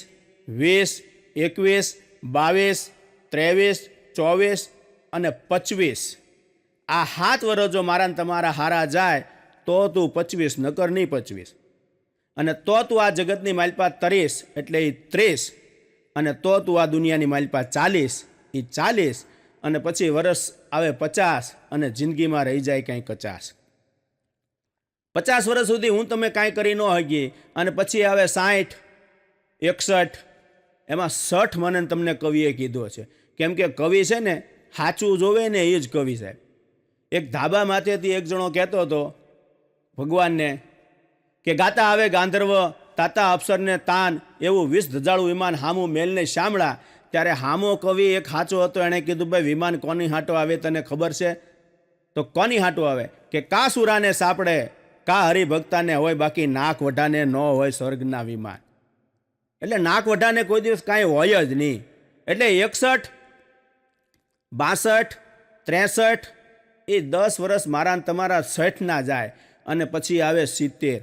20, 21, 22, 23, 24 અને 25. આ 7 વર્ષ જો મારા તમારા હારા જાય તો તું 25, નકર નહીં 25. અને તો તું આ જગતની માલપા 30 એટલે એ 30, અને તો તું આ દુનિયાની માલપા 40 એ 40, અને પછી વર્ષ આવે 50, અને જિંદગીમાં રહી જાય કંઈ 50. 50 વર્ષ સુધી હું તમે કાંઈ કરી ન હગી, અને પછી આવે 60, 61, એમાં 60 મને તમને કવિએ કીધો છે. કેમ કે કવિ છે ને સાચું જોવે ને એ જ કવિ સાહેબ. એક ધાબા માથેથી એક જણો કહેતો હતો ભગવાનને કે ગાતા આવે ગાંધર્વ, તાતા અપ્સરને તાન, એવું 20 ધજાળું વિમાન હામું મેલને શામળા. ત્યારે હામો કવિ એક સાચો હતો, એણે કીધું ભાઈ વિમાન કોની હાટો આવે તને ખબર છે? તો કોની હાટો આવે? કે કા સુરાને સાપડે, કા હરિભક્તાને હોય, બાકી નાક વઢાને ન હોય સ્વર્ગના વિમાન. એટલે નાક વઢાને કોઈ દિવસ કાંઈ હોય જ નહીં. એટલે 61, 62, 63 એ 10 વર્ષ મારા તમારા 60 ના જાય, અને પછી આવે 70,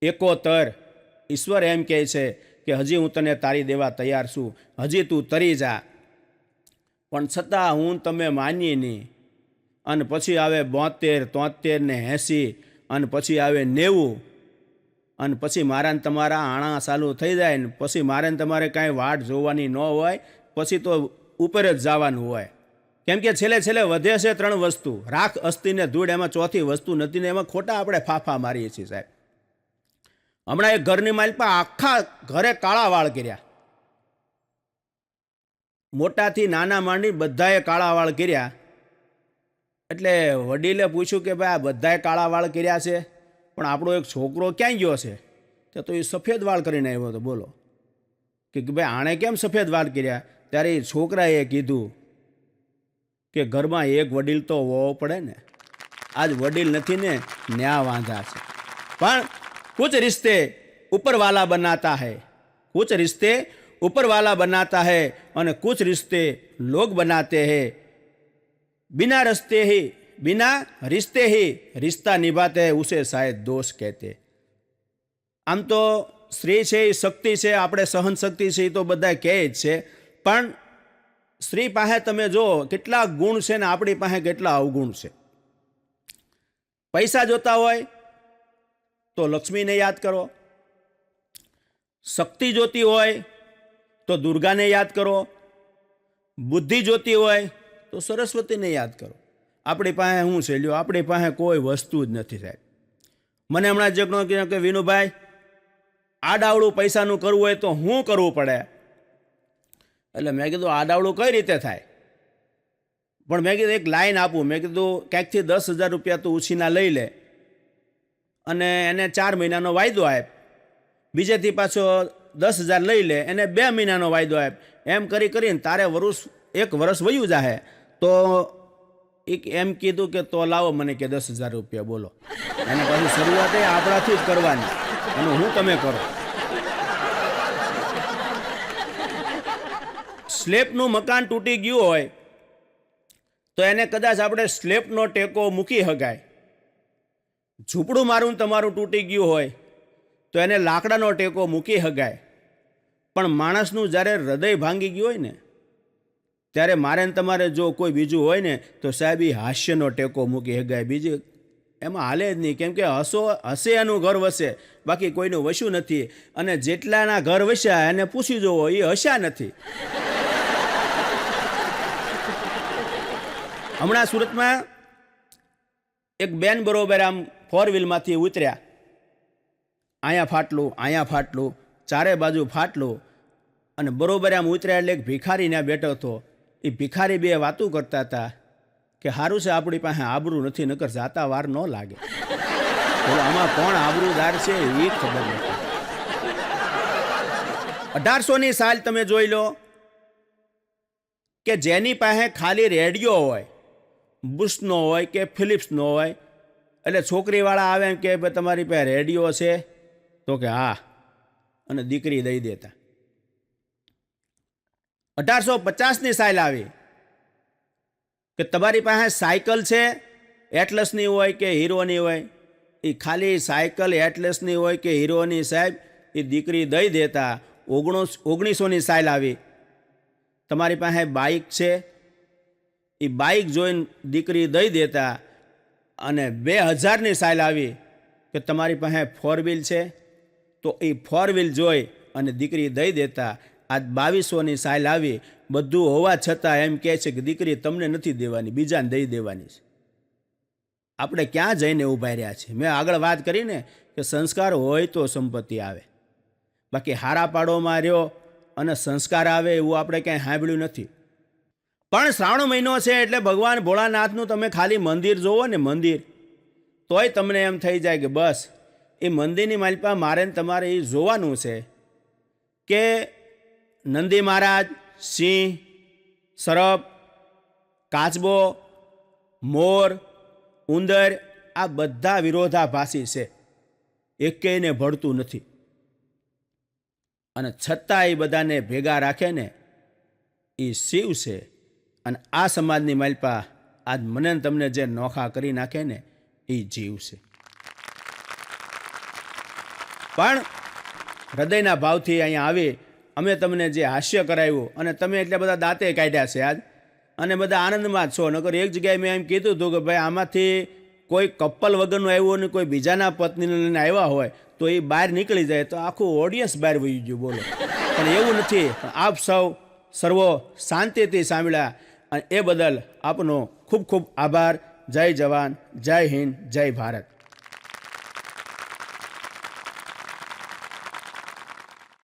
71. ઈશ્વર એમ કહે છે કે હજી હું તને તારી દેવા તૈયાર છું, હજી તું તરી જા. પણ છતાં હું તમે માનીએ નહીં. અને પછી આવે 72, 73 ને 80, અને પછી આવે 90, અને પછી મારા ને તમારા આણા ચાલુ થઈ જાય ને પછી મારે ને તમારે કાંઈ વાટ જોવાની ન હોય, પછી તો ઉપર જ જવાનું હોય. કેમ કે છેલ્લે વધે છે 3 વસ્તુ, રાખ, અસ્થિ ને ધૂળ. એમાં ચોથી વસ્તુ નથી, ને એમાં ખોટા આપણે ફાફા મારીએ છીએ સાહેબ. હમણાં એક ઘરની માલપા આખા ઘરે કાળા વાળ કર્યા, મોટાથી નાના માંડી બધાએ કાળા વાળ કર્યા. એટલે વડીલે પૂછ્યું કે ભાઈ આ બધાએ કાળા વાળ કર્યા છે, પણ આપણો એક છોકરો ક્યાં ગયો છે? તો એ સફેદ વાળ કરીને આવ્યો હતો. બોલો કે ભાઈ આણે કેમ સફેદ વાળ કર્યા? ત્યારે એ છોકરાએ કીધું કે ઘરમાં એક વડીલ તો હોવો પડે ને, આજ વડીલ નથી ને, ન્યા વાંધા છે. પણ કુછ રિશ્તે ઉપર વાલા બનાતા હૈ, કુછ રિશ્તે ઉપર વાલા બનાતા હૈ, અને કુછ રિશ્તે લોગ બનાતે હૈ. बिना रिश्ते ही रिश्ता निभाते हैं, उसे शायद दोष कहते. આમ તો સ્ત્રી છે એ શક્તિ છે, આપણે સહન શક્તિ છે એ તો બધા કહે જ છે, પણ સ્ત્રી પાસે તમે જો કેટલા ગુણ છે ને આપણી પાસે કેટલા અવગુણ છે. પૈસા જોતા હોય તો લક્ષ્મીને યાદ કરો, શક્તિ જોતી હોય તો દુર્ગાને યાદ કરો, બુદ્ધિ જોતી હોય તો સરસ્વતીને યાદ કરો. આપણી પાસે શું છે લ્યો? આપણી પાસે કોઈ વસ્તુ જ નથી સાહેબ. મને હમણાં જે કહ્યું કે વિનુભાઈ આડાવડું પૈસાનું કરવું હોય તો શું કરવું પડે? એટલે મેં કીધું આડાવડું કઈ રીતે થાય? પણ મેં કીધું એક લાઈન આપું. મેં કીધું ક્યાંકથી 10,000 રૂપિયા તું ઉછીના લઈ લે, અને એને 4 મહિનાનો વાયદો આપ. બીજેથી પાછો 10,000 લઈ લે, એને 2 મહિનાનો વાયદો આપ. એમ કરીને તારે 1 વર્ષ વયું જાહે તો એક એમ કીધું કે તો લાવો મને કે 10,000 રૂપિયા. બોલો, અને પાછી શરૂઆત એ આપણાથી જ કરવાની, અને હું તમે કરો. સ્લેબનું મકાન તૂટી ગયું હોય તો એને કદાચ આપણે સ્લેબનો ટેકો મૂકી શકાય. ઝૂંપડું મારું તમારું તૂટી ગયું હોય તો એને લાકડાનો ટેકો મૂકી શકાય. પણ માણસનું જ્યારે હૃદય ભાંગી ગયું હોય ને, ત્યારે મારે ને તમારે જો કોઈ બીજું હોય ને તો સાહેબ એ હાસ્યનો ટેકો મૂકી શકાય. બીજું એમાં હાલે જ નહીં, કેમ કે હસે એનું ઘર વસે, બાકી કોઈનું વસ્યું નથી. અને જેટલાના ઘર વસ્યા એને પૂછી જોવો, એ હસ્યા નથી. હમણાં સુરતમાં એક બેન બરોબર આમ 4 વ્હીલમાંથી ઉતર્યા, અહીંયા ફાટલું, ચારે બાજુ ફાટલું, અને બરોબર આમ ઉતર્યા એટલે એક ભિખારી ત્યાં બેઠો હતો. એ ભિખારી બે વાતું કરતા હતા કે સારું છે આપણી પાસે આબરૂ નથી, નકર જાતા વાર ન લાગે. બોલો, આમાં કોણ આબરૂદાર છે એ ખબર નથી. 1800ની સાલ તમે જોઈ લો કે જેની પાસે ખાલી રેડિયો હોય, બુશનો હોય કે ફિલિપ્સનો હોય, એટલે છોકરીવાળા આવે એમ કે તમારી પાસે રેડિયો છે, તો કે હા, અને દીકરી દઈ દેતા. 1850ની સાલ આવી કે તમારી પાસે સાયકલ છે, એટલસની હોય કે હીરોની હોય, એ ખાલી સાયકલ એટલસની હોય કે હીરોની સાહેબ એ દીકરી દઈ દેતા. 1900ની સાલ આવી, તમારી પાસે બાઇક છે, એ બાઇક જોઈને દીકરી દઈ દેતા. અને 2000ની સાલ આવી કે તમારી પાસે 4 વ્હીલ છે, તો એ 4 વ્હીલ જોઈ અને દીકરી દઈ દેતા. આજ 2200ની સાલ આવી, બધું હોવા છતાં એમ કહે છે કે દીકરી તમને નથી દેવાની, બીજાને દઈ દેવાની છે. આપણે ક્યાં જઈને ઊભા રહ્યા છીએ? મેં આગળ વાત કરીને કે સંસ્કાર હોય તો સંપત્તિ આવે, બાકી હારા પાડોમાં રહ્યો અને સંસ્કાર આવે એવું આપણે ક્યાંય સાંભળ્યું નથી. પણ શ્રાવણ મહિનો છે એટલે ભગવાન ભોળાનાથનું તમે ખાલી મંદિર જોવો ને, મંદિર, તોય તમને એમ થઈ જાય કે બસ એ મંદિરની માલપા મારે ને તમારે એ જોવાનું છે કે નંદી મહારાજ, સિંહ, સરપ, કાચબો, મોર, ઉંદર, આ બધા વિરોધાભાસી છે, એકેયને ભળતું નથી. અને છતાં એ બધાને ભેગા રાખે ને એ શિવ છે. અને આ સમાજની માલપા આજ મને તમને જે નોખા કરી નાખે ને એ જીવ છે. પણ હૃદયના ભાવથી અહીંયા આવી અમે તમને જે હાસ્ય કરાવ્યું, અને તમે એટલા બધા દાંતે કાઢ્યા છે આજ, અને બધા આનંદમાં જ છો. નકર એક જગ્યાએ મેં એમ કીધું હતું કે ભાઈ આમાંથી કોઈ કપલ વગરનું આવ્યું અને કોઈ બીજાના પત્નીને લઈને આવ્યા હોય તો એ બહાર નીકળી જાય તો આખું ઓડિયન્સ બહાર વહી ગયું. બોલો, પણ એવું નથી. આપ સર્વો શાંતિથી સાંભળ્યા, અને એ બદલ આપનો ખૂબ ખૂબ આભાર. જય જવાન, જય હિન્દ, જય ભારત.